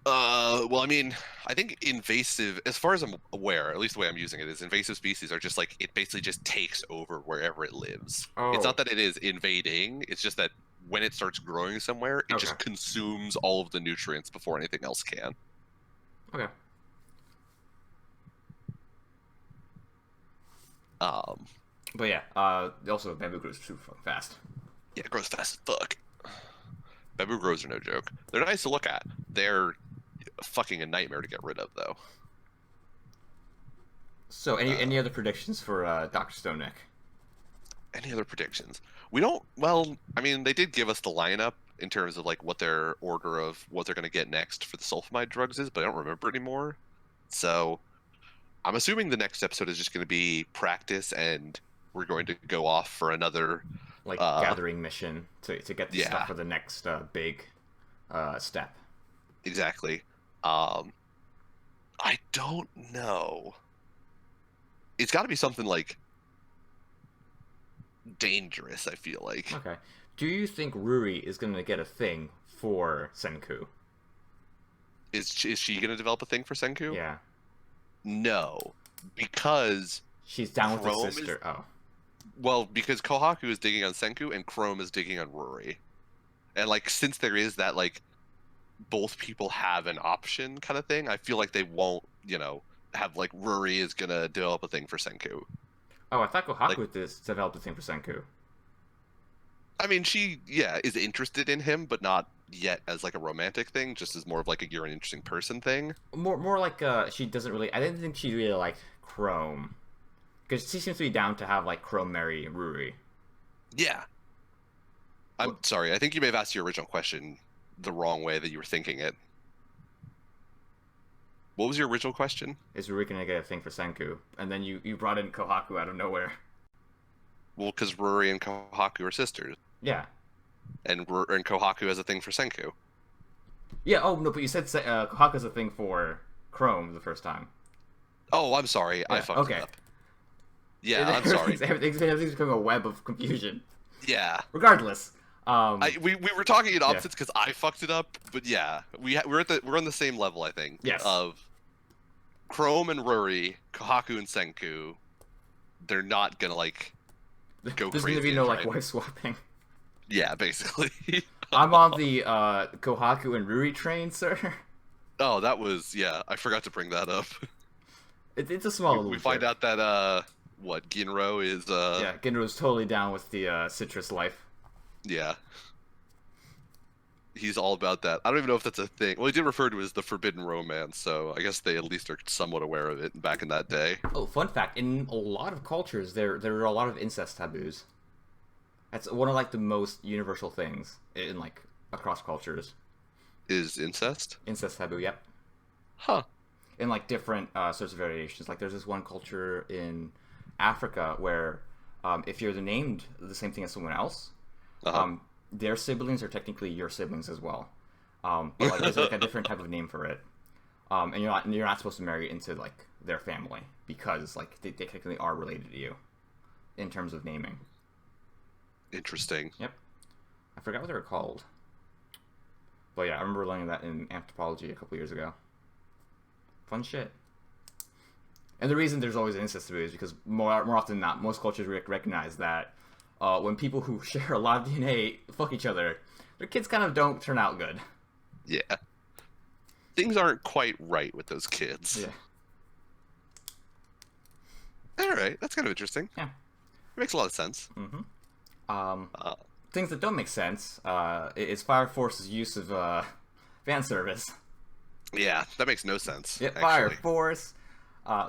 Well, I mean, I think invasive, as far as I'm aware, at least the way I'm using it, is invasive species are just it basically just takes over wherever it lives. Oh. It's not that it is invading, it's just that when it starts growing somewhere, it just consumes all of the nutrients before anything else can. Okay. But yeah, also bamboo grows super fast. Yeah, it grows fast as fuck. Bebugros are no joke. They're nice to look at. They're fucking a nightmare to get rid of, though. So, any other predictions for Dr. Stone, Nick? Any other predictions? We don't. Well, I mean, they did give us the lineup in terms of like what their order of what they're going to get next for the sulfamide drugs is, but I don't remember anymore. So, I'm assuming the next episode is just going to be practice, and we're going to go off for another like gathering mission to get the stuff for the next big step. Exactly. I don't know. It's got to be something like dangerous, I feel like. Okay. Do you think Ruri is going to get a thing for Senku? Is she going to develop a thing for Senku? Yeah. No, because she's down with her sister. Well, because Kohaku is digging on Senku and Chrome is digging on Ruri. And like since there is that like both people have an option kind of thing, I feel like they won't, have like Ruri is going to develop a thing for Senku. Oh, I thought Kohaku developed a thing for Senku. I mean, she, is interested in him, but not yet as like a romantic thing, just as more of like a you're an interesting person thing. More like she doesn't really. I didn't think she really liked Chrome, because she seems to be down to have like Chrome marry Ruri. Yeah. I'm sorry. I think you may have asked your original question the wrong way that you were thinking it. What was your original question? Is Ruri gonna get a thing for Senku? And then you brought in Kohaku out of nowhere. Well, because Ruri and Kohaku are sisters. Yeah. And Kohaku has a thing for Senku. Yeah, oh, no, but you said Kohaku has a thing for Chrome the first time. Oh, I'm sorry. Yeah, I fucked it up. Yeah, I'm sorry. Everything's becoming a web of confusion. Yeah. Regardless. We were talking in opposites because I fucked it up, but yeah, we're on the same level, I think. Yes. Of Chrome and Ruri, Kohaku and Senku, they're not gonna like go There's crazy. There's gonna be no like wife swapping. Yeah, basically. I'm on the Kohaku and Ruri train, sir. Oh, that was I forgot to bring that up. It's a small. We find out that Ginro is Ginro's totally down with the citrus life. Yeah. He's all about that. I don't even know if that's a thing. Well, he did refer to it as the forbidden romance, so I guess they at least are somewhat aware of it back in that day. Oh, fun fact. In a lot of cultures, there are a lot of incest taboos. That's one of, like, the most universal things in, like, across cultures. Is incest? Incest taboo, yep. Huh. In, like, different sorts of variations. Like, there's this one culture in Africa where if you're named the same thing as someone else, their siblings are technically your siblings as well, but like there's like a different type of name for it, and you're not supposed to marry into like their family because like they technically are related to you in terms of naming. Interesting. Yep, I forgot what they were called, but yeah, I remember learning that in anthropology a couple years ago. Fun shit. And the reason there's always incest taboo is because more often than not, most cultures recognize that. When people who share a lot of DNA fuck each other, their kids kind of don't turn out good. Yeah. Things aren't quite right with those kids. Yeah. Alright, that's kind of interesting. Yeah. It makes a lot of sense. Mm-hmm. Things that don't make sense is Fire Force's use of fan service. Yeah, that makes no sense. Yeah, Fire Force.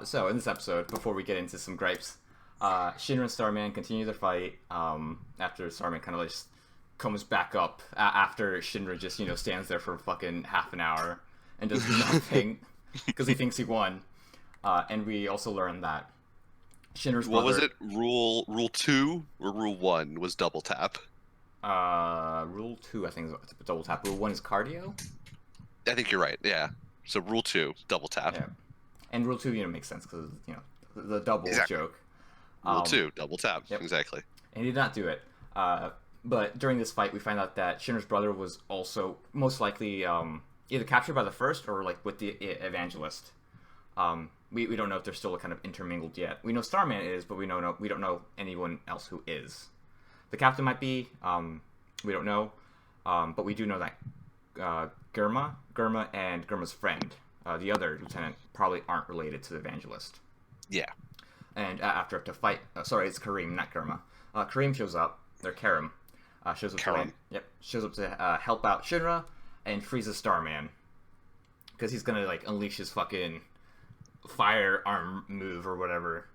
So, in this episode, before we get into some gripes, Shinra and Starman continue their fight after Starman kind of like just comes back up after Shinra just stands there for fucking half an hour and does nothing because he thinks he won. And we also learn that Shinra's brother... What was it? Rule 2 or Rule 1 was double tap? Rule 2 I think is double tap. Rule 1 is cardio? I think you're right, yeah. So Rule 2, double tap. Yeah. And Rule 2 makes sense because the double joke. Rule 2, double tap. Yep. Exactly. And he did not do it. But during this fight, we find out that Shinra's brother was also most likely either captured by the First or like with the Evangelist. We don't know if they're still kind of intermingled yet. We know Starman is, but we don't know anyone else who is. The captain might be. We don't know. But we do know that Germa and Germa's friend, the other lieutenant, probably aren't related to the Evangelist. Yeah. And after to fight, sorry, it's Kareem, not Germa. Kareem shows up, or Karim, Shows up Karen. Shows up to help out Shinra and freezes Starman because he's gonna like unleash his fucking firearm move or whatever.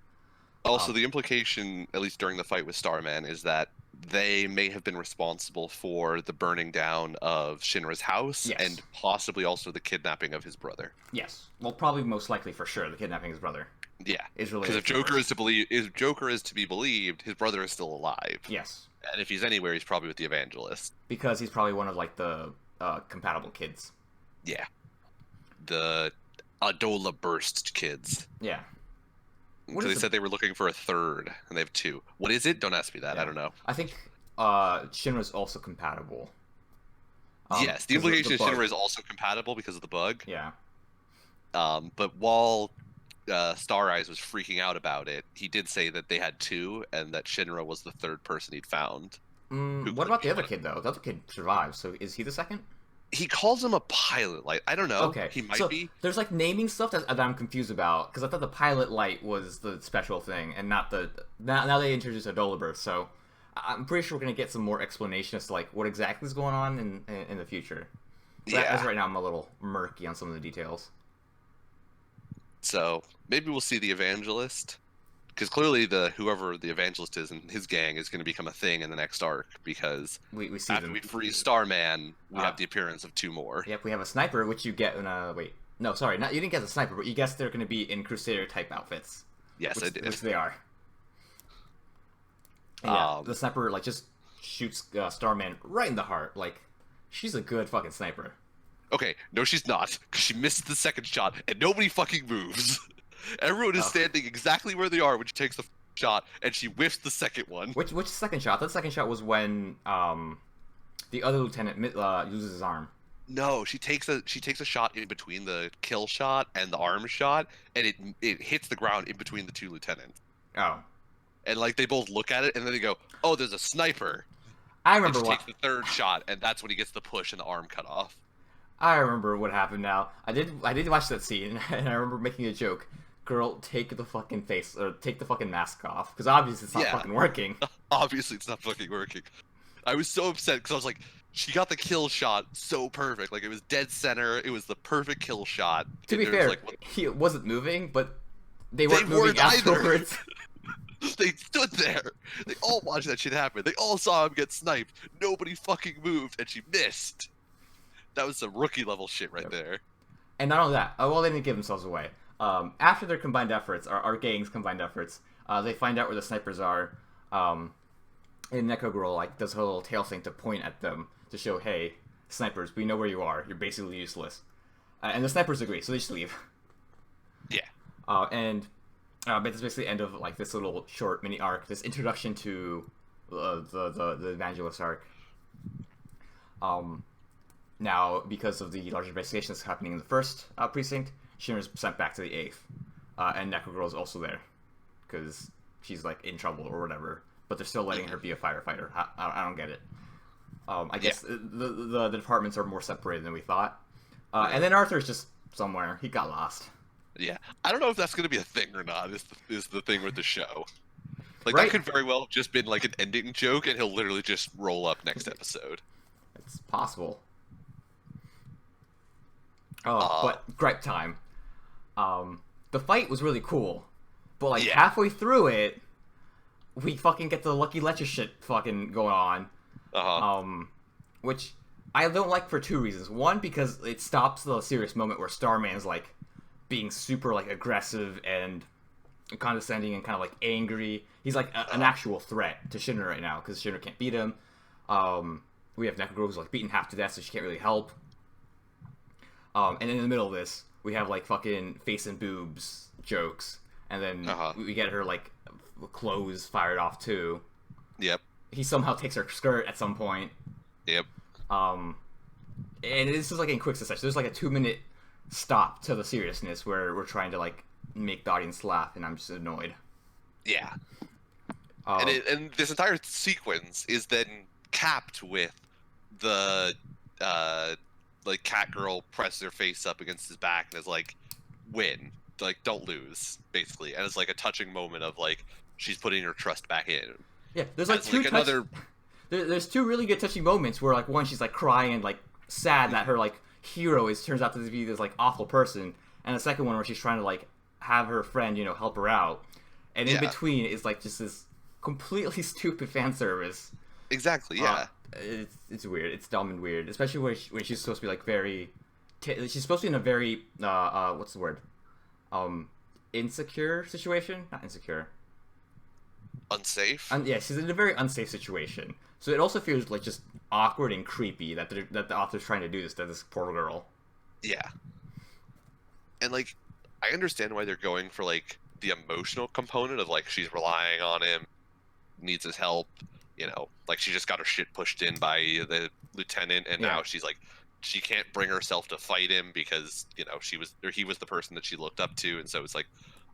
Also, the implication, at least during the fight with Starman, is that they may have been responsible for the burning down of Shinra's house and possibly also the kidnapping of his brother. Yes. Well, probably most likely for sure the kidnapping of his brother. Yeah. Is related. Because if Joker is to be believed, his brother is still alive. Yes. And if he's anywhere, he's probably with the Evangelist. Because he's probably one of like the compatible kids. Yeah. The Adola Burst kids. Yeah. Because they said they were looking for a third, and they have two. What is it? Don't ask me that. Yeah. I don't know. I think Shinra's also compatible. Yes, the implication is Shinra is also compatible because of the bug. Yeah. But while Star Eyes was freaking out about it, he did say that they had two, and that Shinra was the third person he'd found. What about the other kid, though? The other kid survived, so is he the second? He calls him a pilot light. I don't know. Okay, he might be. There's like naming stuff that I'm confused about because I thought the pilot light was the special thing and not the. Now they introduced a Dolibirth, so I'm pretty sure we're gonna get some more explanation as to like what exactly is going on in the future. But as of right now, I'm a little murky on some of the details. So maybe we'll see the Evangelist, because clearly whoever the Evangelist is and his gang is going to become a thing in the next arc. Because we see after them. we free Starman, we have the appearance of two more. Yep, we have a sniper, which you get in a wait. No, sorry, you didn't get the sniper, but you guessed they're going to be in Crusader type outfits. Yes, I did. Which they are. And yeah, the sniper like just shoots Starman right in the heart. Like, she's a good fucking sniper. Okay, no, she's not, because she missed the second shot, and nobody fucking moves. Everyone is standing exactly where they are when she takes the shot, and she whiffs the second one. Which second shot? That second shot was when the other lieutenant loses his arm. No, she takes a shot in between the kill shot and the arm shot, and it hits the ground in between the two lieutenants. Oh. And like they both look at it, and then they go, "Oh, there's a sniper." I remember and she takes the third shot, and that's when he gets the push and the arm cut off. I remember what happened now. I did watch that scene, and I remember making a joke. Girl, take the fucking face, or take the fucking mask off, because obviously it's not fucking working. Obviously it's not fucking working. I was so upset, because I was like, she got the kill shot so perfect. Like, it was dead center, it was the perfect kill shot. To be fair, he wasn't moving, but they weren't moving afterwards. They stood there. They all watched that shit happen. They all saw him get sniped. Nobody fucking moved, and she missed. That was some rookie level shit right there. And not only that, well, they didn't give themselves away. After their combined efforts, our gang's combined efforts, they find out where the snipers are. And Neko Girl like does her little tail thing to point at them to show, hey, snipers, we know where you are. You're basically useless. And the snipers agree, so they just leave. Yeah. But this is basically the end of like this little short mini arc, this introduction to the Evangelist arc. Now, because of the larger investigation that's happening in the first precinct, Shinra's sent back to the 8th. And Neko Girl is also there. Because she's, like, in trouble or whatever. But they're still letting her be a firefighter. I don't get it. I guess the departments are more separated than we thought. And then Arthur's just somewhere. He got lost. Yeah. I don't know if that's going to be a thing or not, is the thing with the show. Like, right? That could very well have just been, like, an ending joke, and he'll literally just roll up next episode. It's possible. But gripe time. The fight was really cool, but like halfway through it, we fucking get the Lucky Ledger shit fucking going on. Which I don't like for two reasons. One, because it stops the serious moment where Starman's like being super like aggressive and condescending and kind of like angry. He's like an actual threat to Shinra right now because Shinra can't beat him. We have Neko Girl who's like beaten half to death, so she can't really help. And in the middle of this, we have like fucking face and boobs jokes, and then we get her like clothes fired off too. Yep. He somehow takes her skirt at some point. Yep. And this is like in quick succession. There's like a 2-minute stop to the seriousness where we're trying to like make the audience laugh, and I'm just annoyed. Yeah. And this entire sequence is then capped with the like cat girl presses her face up against his back and is like, win, like don't lose, basically. And it's like a touching moment of like she's putting her trust back in. Yeah, there's like two there's two really good touching moments where like one she's like crying and like sad that her like hero turns out to be this like awful person, and the second one where she's trying to like have her friend help her out, and in between is like just this completely stupid fan service. Exactly. Yeah. It's weird. It's dumb and weird, especially when she's supposed to be like very. She's supposed to be in a very what's the word? Insecure situation. Not insecure. Unsafe. Yeah, she's in a very unsafe situation. So it also feels like just awkward and creepy that the author's trying to do this to this poor girl. Yeah. And like, I understand why they're going for like the emotional component of like she's relying on him, needs his help. Like she just got her shit pushed in by the lieutenant, and now she's like, she can't bring herself to fight him because he was the person that she looked up to, and so it's like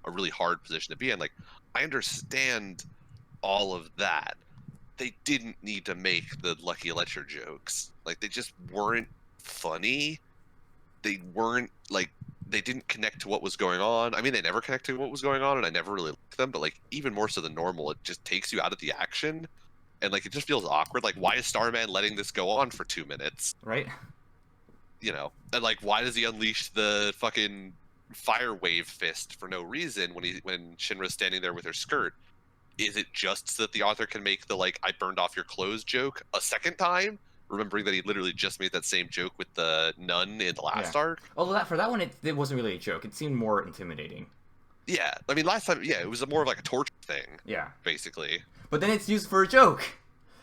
a really hard position to be in. Like, I understand all of that. They didn't need to make the Lucky Letcher jokes. Like, they just weren't funny. They weren't like, they didn't connect to what was going on. I mean, they never connect to what was going on, and I never really liked them. But like, even more so than normal, it just takes you out of the action, and like, it just feels awkward. Like, why is Starman letting this go on for 2 minutes? Right. And like, why does he unleash the fucking fire wave fist for no reason when Shinra's standing there with her skirt? Is it just so that the author can make the like, I burned off your clothes joke a second time, remembering that he literally just made that same joke with the nun in the last arc? Although for that one it wasn't really a joke. It seemed more intimidating. Yeah, I mean, last time, it was more of like a torture thing. Yeah, basically. But then it's used for a joke,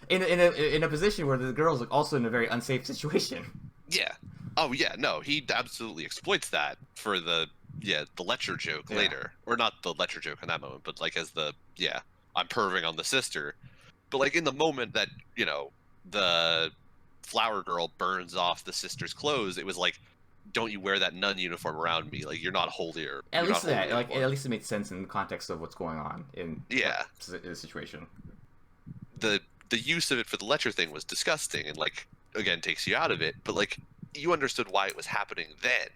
in a position where the girl's also in a very unsafe situation. Yeah. Oh yeah, no, he absolutely exploits that for the Letcher joke later, or not the Letcher joke in that moment, but like as the I'm perving on the sister, but like in the moment that the flower girl burns off the sister's clothes, it was like, don't you wear that nun uniform around me? Like, you're not holier. At least that, like, at least it made sense in the context of what's going on in the situation. The use of it for the Letcher thing was disgusting, and like, again, takes you out of it. But like, you understood why it was happening then,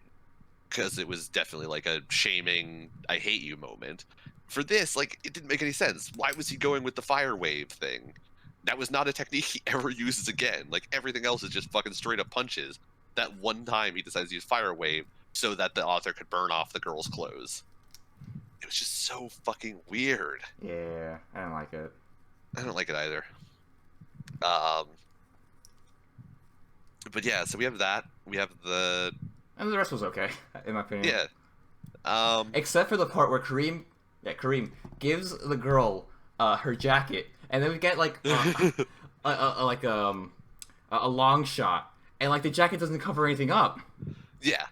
because it was definitely like a shaming, I hate you moment. For this, like, it didn't make any sense. Why was he going with the fire wave thing? That was not a technique he ever uses again. Like, everything else is just fucking straight up punches. That one time he decides to use fire wave so that the author could burn off the girl's clothes. It was just so fucking weird. Yeah, I don't like it. I don't like it either. But yeah, so we have that. We have the... And the rest was okay, in my opinion. Yeah. Except for the part where Kareem gives the girl her jacket, and then we get like a long shot, and like the jacket doesn't cover anything up. Yeah.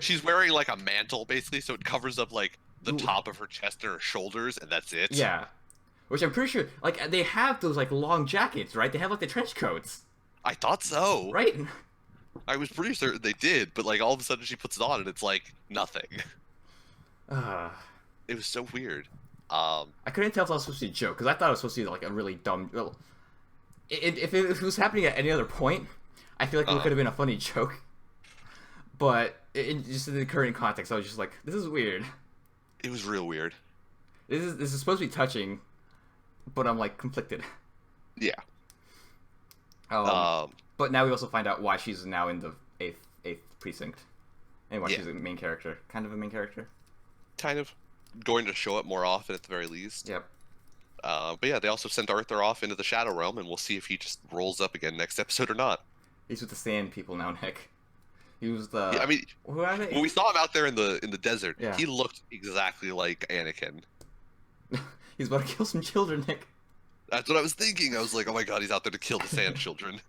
She's wearing like a mantle basically, so it covers up like the top of her chest and her shoulders, and that's it. Yeah. Which I'm pretty sure, like, they have those like long jackets, right? They have like the trench coats. I thought so. Right? I was pretty certain they did, but like all of a sudden she puts it on and it's like nothing. It was so weird. I couldn't tell if that was supposed to be a joke, because I thought it was supposed to be like a really dumb... Well, if it was happening at any other point, I feel like it could have been a funny joke. But just in the current context, I was just like, this is weird. It was real weird. This is supposed to be touching, but I'm like conflicted. Yeah. But now we also find out why she's now in the eighth precinct, and why she's a main character, kind of a main character. Kind of going to show up more often at the very least. Yep. But yeah, they also sent Arthur off into the Shadow Realm, and we'll see if he just rolls up again next episode or not. He's with the Sand people now, Nick. He was the. Yeah, I mean, who are they? When we saw him out there in the desert, yeah. He looked exactly like Anakin. He's about to kill some children, Nick. That's what I was thinking. I was like, oh my god, he's out there to kill the Sand children.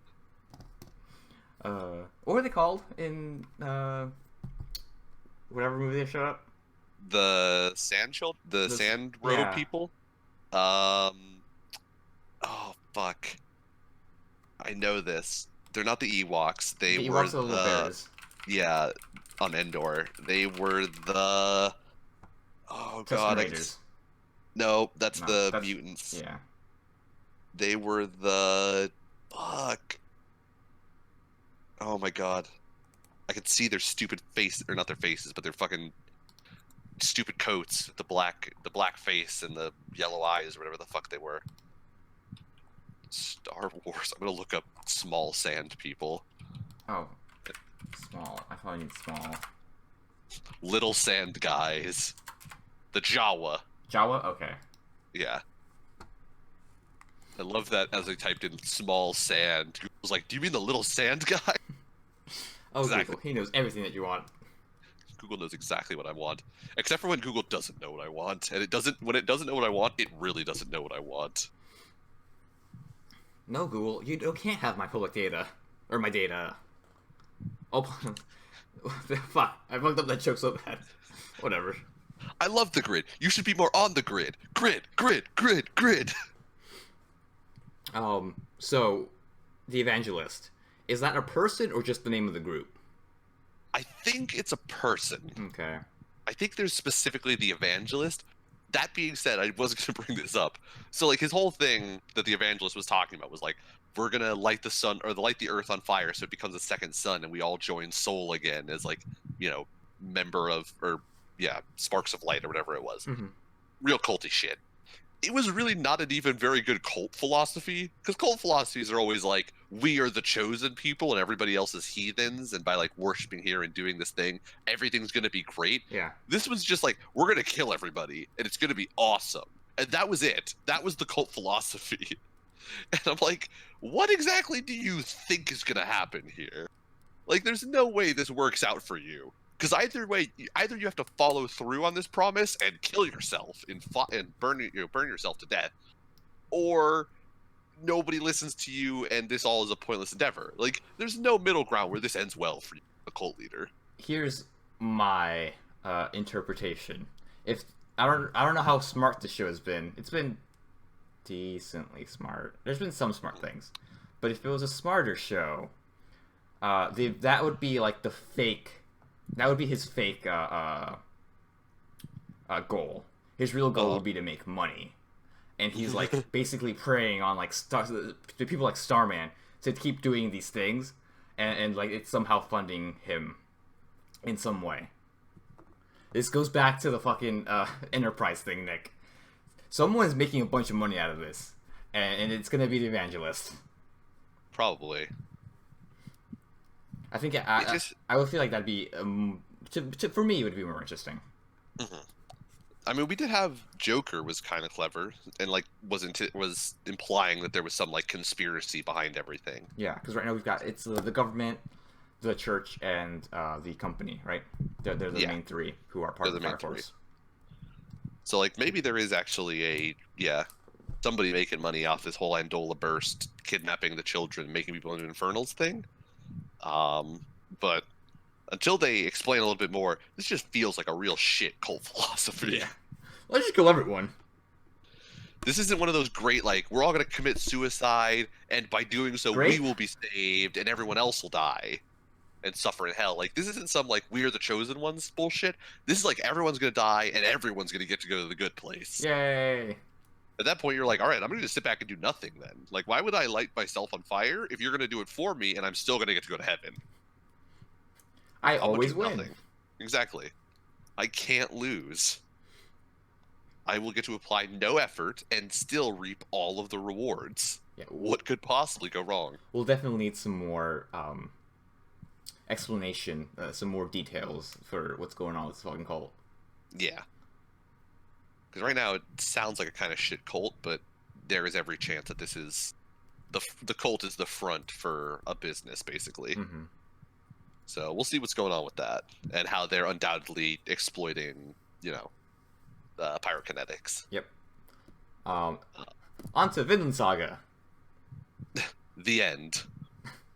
What were they called in whatever movie they showed up? The Sand Children? The Sand Road people? Oh, fuck. I know this. They're not the Ewoks. They the were Ewoks are the little bears. Yeah, on Endor. They were the... Oh, God. No, that's mutants. Yeah. They were the... Fuck. Oh, my God. I could see their stupid face, or not their faces, but their fucking stupid coats, the black face and the yellow eyes, or whatever the fuck they were. Star Wars. I'm gonna look up small sand people. Oh, small. I probably need small. Little sand guys. The Jawa. Jawa? Okay. Yeah. I love that as I typed in small sand. I was like, do you mean the little sand guy? Oh, Exactly. Google. He knows everything that you want. Google knows exactly what I want. Except for when Google doesn't know what I want. And when it doesn't know what I want, it really doesn't know what I want. No, Google, you can't have my public data. Or my data. Oh, fuck. I fucked up that joke so bad. Whatever. I love the grid. You should be more on the grid. Grid, grid, grid, grid. So, the Evangelist. Is that a person or just the name of the group? I think it's a person. Okay. I think there's specifically the Evangelist. That being said, I wasn't going to bring this up. So, like, his whole thing that the Evangelist was talking about was like, we're going to light the sun or light the earth on fire so it becomes a second sun and we all join Soul again as, like, you know, member of, or, yeah, Sparks of Light or whatever it was. Mm-hmm. Real culty shit. It was really not an even very good cult philosophy, because cult philosophies are always like, we are the chosen people and everybody else is heathens, and by like worshiping here and doing this thing, everything's going to be great. Yeah. This was just like, we're going to kill everybody and it's going to be awesome. And that was it. That was the cult philosophy. And I'm like, what exactly do you think is going to happen here? Like, there's no way this works out for you. Because either way, either you have to follow through on this promise and kill yourself and burn yourself to death, or nobody listens to you and this all is a pointless endeavor. Like, there's no middle ground where this ends well for you, a cult leader. Here's my interpretation. If I don't know how smart the show has been. It's been decently smart. There's been some smart things, but if it was a smarter show, that would be like the fake. That would be his fake goal. His real goal would be to make money, and he's like basically preying on like the people like Starman to keep doing these things, and like it's somehow funding him in some way. This goes back to the fucking Enterprise thing, Nick. Someone's making a bunch of money out of this, and it's gonna be the Evangelist. Probably. I think I would feel like that'd be for me it would be more interesting. Mm-hmm. I mean, we did have Joker was kind of clever and like was implying that there was some like conspiracy behind everything. Yeah, because right now we've got it's the government, the church, and the company. Right, they're the main three who are part of the Fire Force. So like maybe there is actually somebody making money off this whole Andola burst, kidnapping the children, making people into infernals thing. But until they explain a little bit more, this just feels like a real shit cult philosophy. Yeah. Let's just kill everyone. This isn't one of those great, like, we're all going to commit suicide, and by doing so, we will be saved, and everyone else will die and suffer in hell. Like, this isn't some, like, we are the chosen ones bullshit. This is like, everyone's going to die, and everyone's going to get to go to the good place. Yay. At that point, you're like, all right, I'm going to just sit back and do nothing then. Like, why would I light myself on fire if you're going to do it for me, and I'm still going to get to go to heaven? I always win. Nothing. Exactly. I can't lose. I will get to apply no effort and still reap all of the rewards. Yeah, what could possibly go wrong? We'll definitely need some more explanation, some more details for what's going on with this fucking cult. Yeah. Because right now it sounds like a kind of shit cult, but there is every chance that this is the cult is the front for a business, basically. Mm-hmm. So we'll see what's going on with that and how they're undoubtedly exploiting, pyrokinetics. Yep. On to Vinland Saga. The end.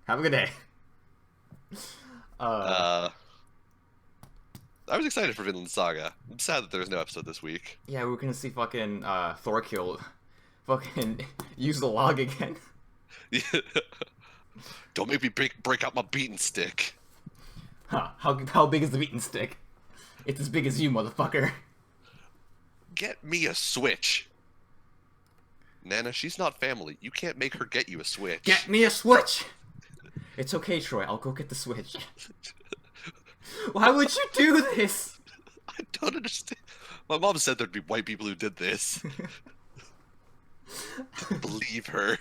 Have a good day. I was excited for Vinland Saga. I'm sad that there's no episode this week. Yeah, we're gonna see fucking Thorkill fucking use the log again. Don't make me break out my beaten stick. Huh, how big is the beaten stick? It's as big as you, motherfucker. Get me a Switch. Nana, she's not family. You can't make her get you a Switch. Get me a Switch! It's okay, Troy. I'll go get the Switch. Why would you do this? I don't understand. My mom said there'd be white people who did this. Believe her.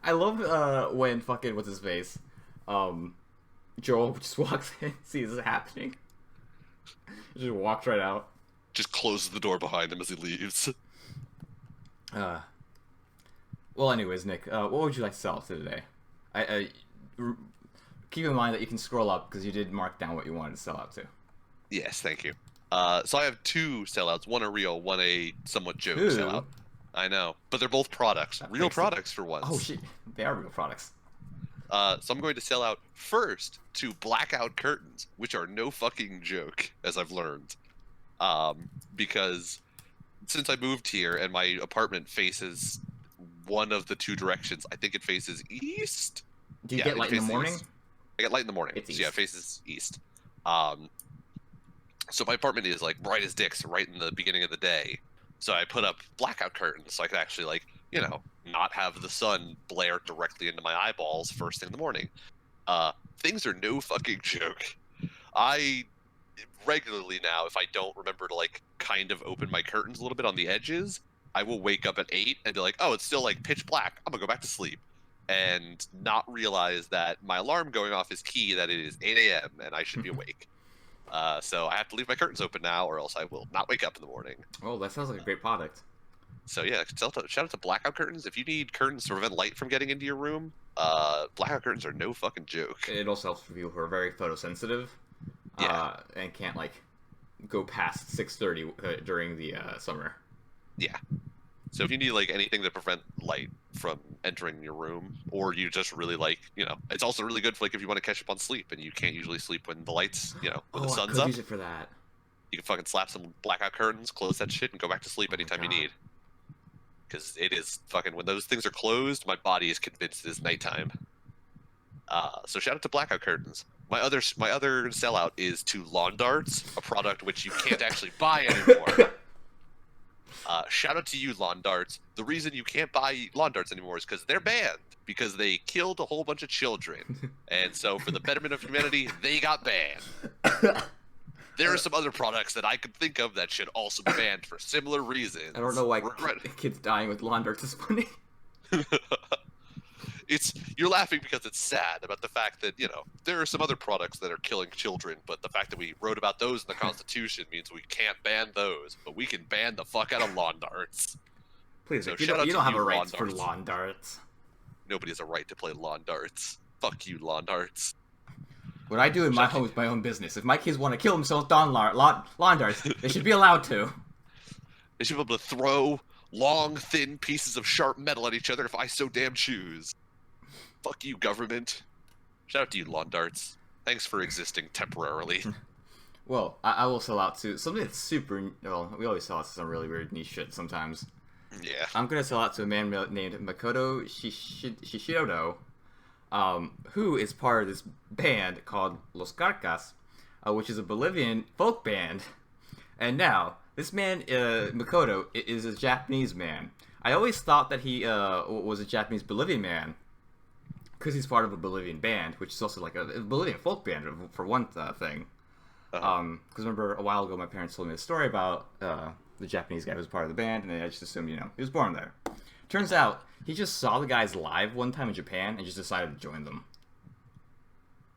I love when fucking what's his face, Joel just walks in, sees it happening, just walks right out. Just closes the door behind him as he leaves. Well, anyways, Nick, what would you like to sell today? Keep in mind that you can scroll up because you did mark down what you wanted to sell out to. Yes, thank you. So I have 2 sellouts, one a real, one a somewhat joke sellout. I know, but they're both products, real products for once. Oh shit, they are real products. So I'm going to sell out first to blackout curtains, which are no fucking joke, as I've learned. Because since I moved here and my apartment faces one of the 2 directions, I think it faces east. Do you get light in the morning? East. I get light in the morning. It's east. So yeah, it faces east. So my apartment is like bright as dicks right in the beginning of the day. So I put up blackout curtains so I could actually, like, you know, not have the sun blare directly into my eyeballs first thing in the morning. Things are no fucking joke. I regularly now, if I don't remember to, like, kind of open my curtains a little bit on the edges, I will wake up at 8 and be like, oh, it's still, like, pitch black. I'm gonna go back to sleep. And not realize that my alarm going off is key, that it is 8 a.m. and I should be awake. So I have to leave my curtains open now, or else I will not wake up in the morning. Oh, that sounds like a great product. So yeah, shout out to blackout curtains. If you need curtains to prevent light from getting into your room, blackout curtains are no fucking joke. It also helps for people who are very photosensitive, and can't like go past 6:30 during the summer. Yeah. So if you need like anything to prevent light from entering your room, or you just really like, you know, it's also really good for like if you want to catch up on sleep and you can't usually sleep when the lights, you know, when the sun's I could up. Use it for that. You can fucking slap some blackout curtains, close that shit, and go back to sleep anytime you need. Because it is fucking, when those things are closed, my body is convinced it is nighttime. So shout out to blackout curtains. My other sellout is to lawn darts, a product which you can't actually buy anymore. Shout out to you, lawn darts. The reason you can't buy lawn darts anymore is because they're banned, because they killed a whole bunch of children. And so for the betterment of humanity, they got banned. There are some other products that I could think of that should also be banned for similar reasons. I don't know why kids dying with lawn darts is funny. You're laughing because it's sad about the fact that, you know, there are some other products that are killing children, but the fact that we wrote about those in the Constitution means we can't ban those, but we can ban the fuck out of lawn darts. Please, so you don't have a right for lawn darts. Nobody has a right to play lawn darts. Fuck you, lawn darts. What I do in my home is my own business. If my kids want to kill themselves with lawn darts, they should be allowed to. They should be able to throw long, thin pieces of sharp metal at each other if I so damn choose. Fuck you, government. Shout out to you, lawn darts. Thanks for existing temporarily. Well, I will sell out to something that's super... Well, we always sell out to some really weird niche shit sometimes. Yeah. I'm going to sell out to a man named Makoto Shishido, who is part of this band called Los Carcas, which is a Bolivian folk band. And now, this man, Makoto, is a Japanese man. I always thought that he was a Japanese Bolivian man, because he's part of a Bolivian band, which is also like a Bolivian folk band for one thing. Because remember, a while ago, my parents told me a story about the Japanese guy who was part of the band, and I just assumed, you know, he was born there. Turns out, he just saw the guys live one time in Japan and just decided to join them.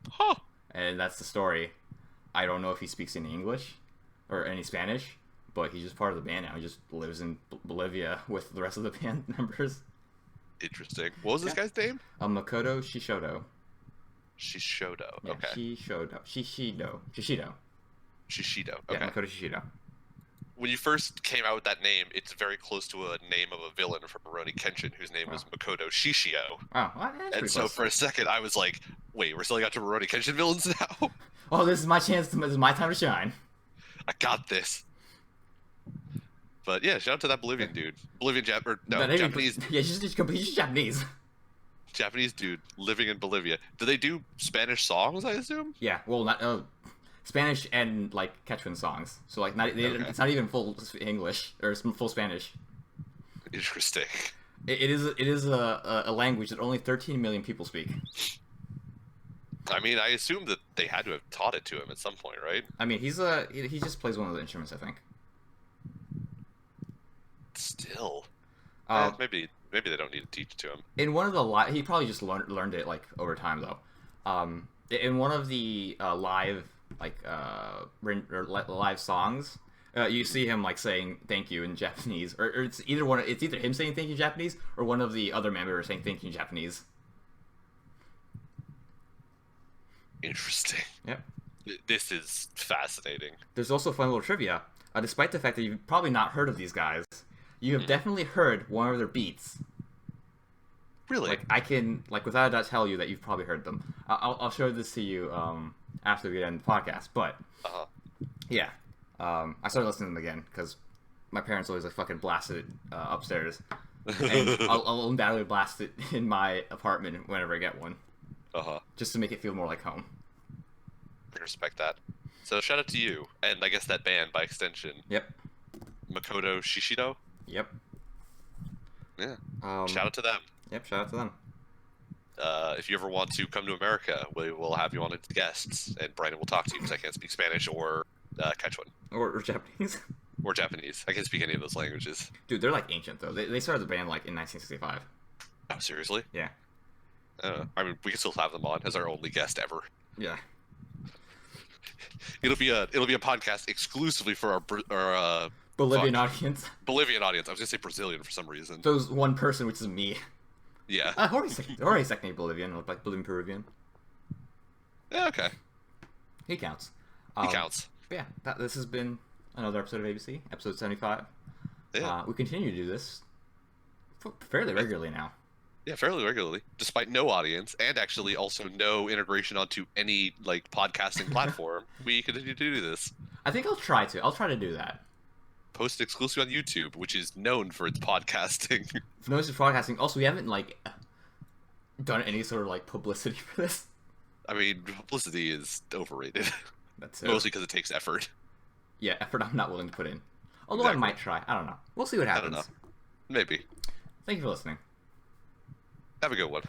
Huh. And that's the story. I don't know if he speaks any English or any Spanish, but he's just part of the band now. He just lives in Bolivia with the rest of the band members. Interesting. What was this guy's name? Makoto Shishido. Shishido. Yeah, okay. Shishido. Shishido. Okay. Yeah, Makoto Shishido. When you first came out with that name, it's very close to a name of a villain from Rurouni Kenshin, whose name was Makoto Shishio. Oh, well, and so for a second, I was like, "Wait, we're selling out to Rurouni Kenshin villains now?" Oh, this is my chance. This is my time to shine. I got this. But yeah, shout out to that Bolivian dude. Japanese. Yeah, he's just Japanese. Japanese dude living in Bolivia. Do they do Spanish songs, I assume? Yeah, well, not Spanish and like Quechuan songs. So like, it's not even full English or full Spanish. Interesting. It is a language that only 13 million people speak. I mean, I assume that they had to have taught it to him at some point, right? I mean, he just plays one of the instruments, I think. Still, maybe Maybe they don't need to teach it to him. In one of the he probably just learned it like over time though. In one of the live live songs, you see him like saying thank you in Japanese, or it's either him saying thank you in Japanese or one of the other members saying thank you in Japanese. Interesting. Yep. This is fascinating. There's also fun little trivia. Despite the fact that you've probably not heard of these guys, you have definitely heard one of their beats. Really? Like I can, without a doubt, tell you that you've probably heard them. I'll show this to you after we end the podcast. But yeah, I started listening to them again because my parents always fucking blasted it upstairs, and I'll undoubtedly blast it in my apartment whenever I get one. Just to make it feel more like home. I respect that. So shout out to you, and I guess that band by extension. Yep. Makoto Shishido. Yep. Yeah. Shout out to them. Yep. Shout out to them. If you ever want to come to America, we will have you on as guests, and Brandon will talk to you because I can't speak Spanish or Quechua. Or Japanese. Or Japanese. I can't speak any of those languages. Dude, they're ancient though. They started the band in 1965. Oh, seriously? Yeah. I mean, we can still have them on as our only guest ever. Yeah. It'll be a podcast exclusively for our Bolivian audience. Bolivian audience. I was gonna say Brazilian for some reason. So there's one person, which is me. Yeah. Jorge's technically Bolivian, like Bolivian Peruvian. Yeah. Okay. He counts. He counts. Yeah. This has been another episode of ABC, episode 75. Yeah. We continue to do this fairly regularly now. Yeah, fairly regularly, despite no audience and actually also no integration onto any podcasting platform. We continue to do this. I think I'll try to do that. Post exclusively on YouTube, which is known for its podcasting. Known for podcasting. Also, we haven't done any sort of publicity for this. I mean, publicity is overrated. That's it. Mostly because it takes effort. Yeah, effort I'm not willing to put in. Although I might try. I don't know. We'll see what happens. I don't know. Maybe. Thank you for listening. Have a good one.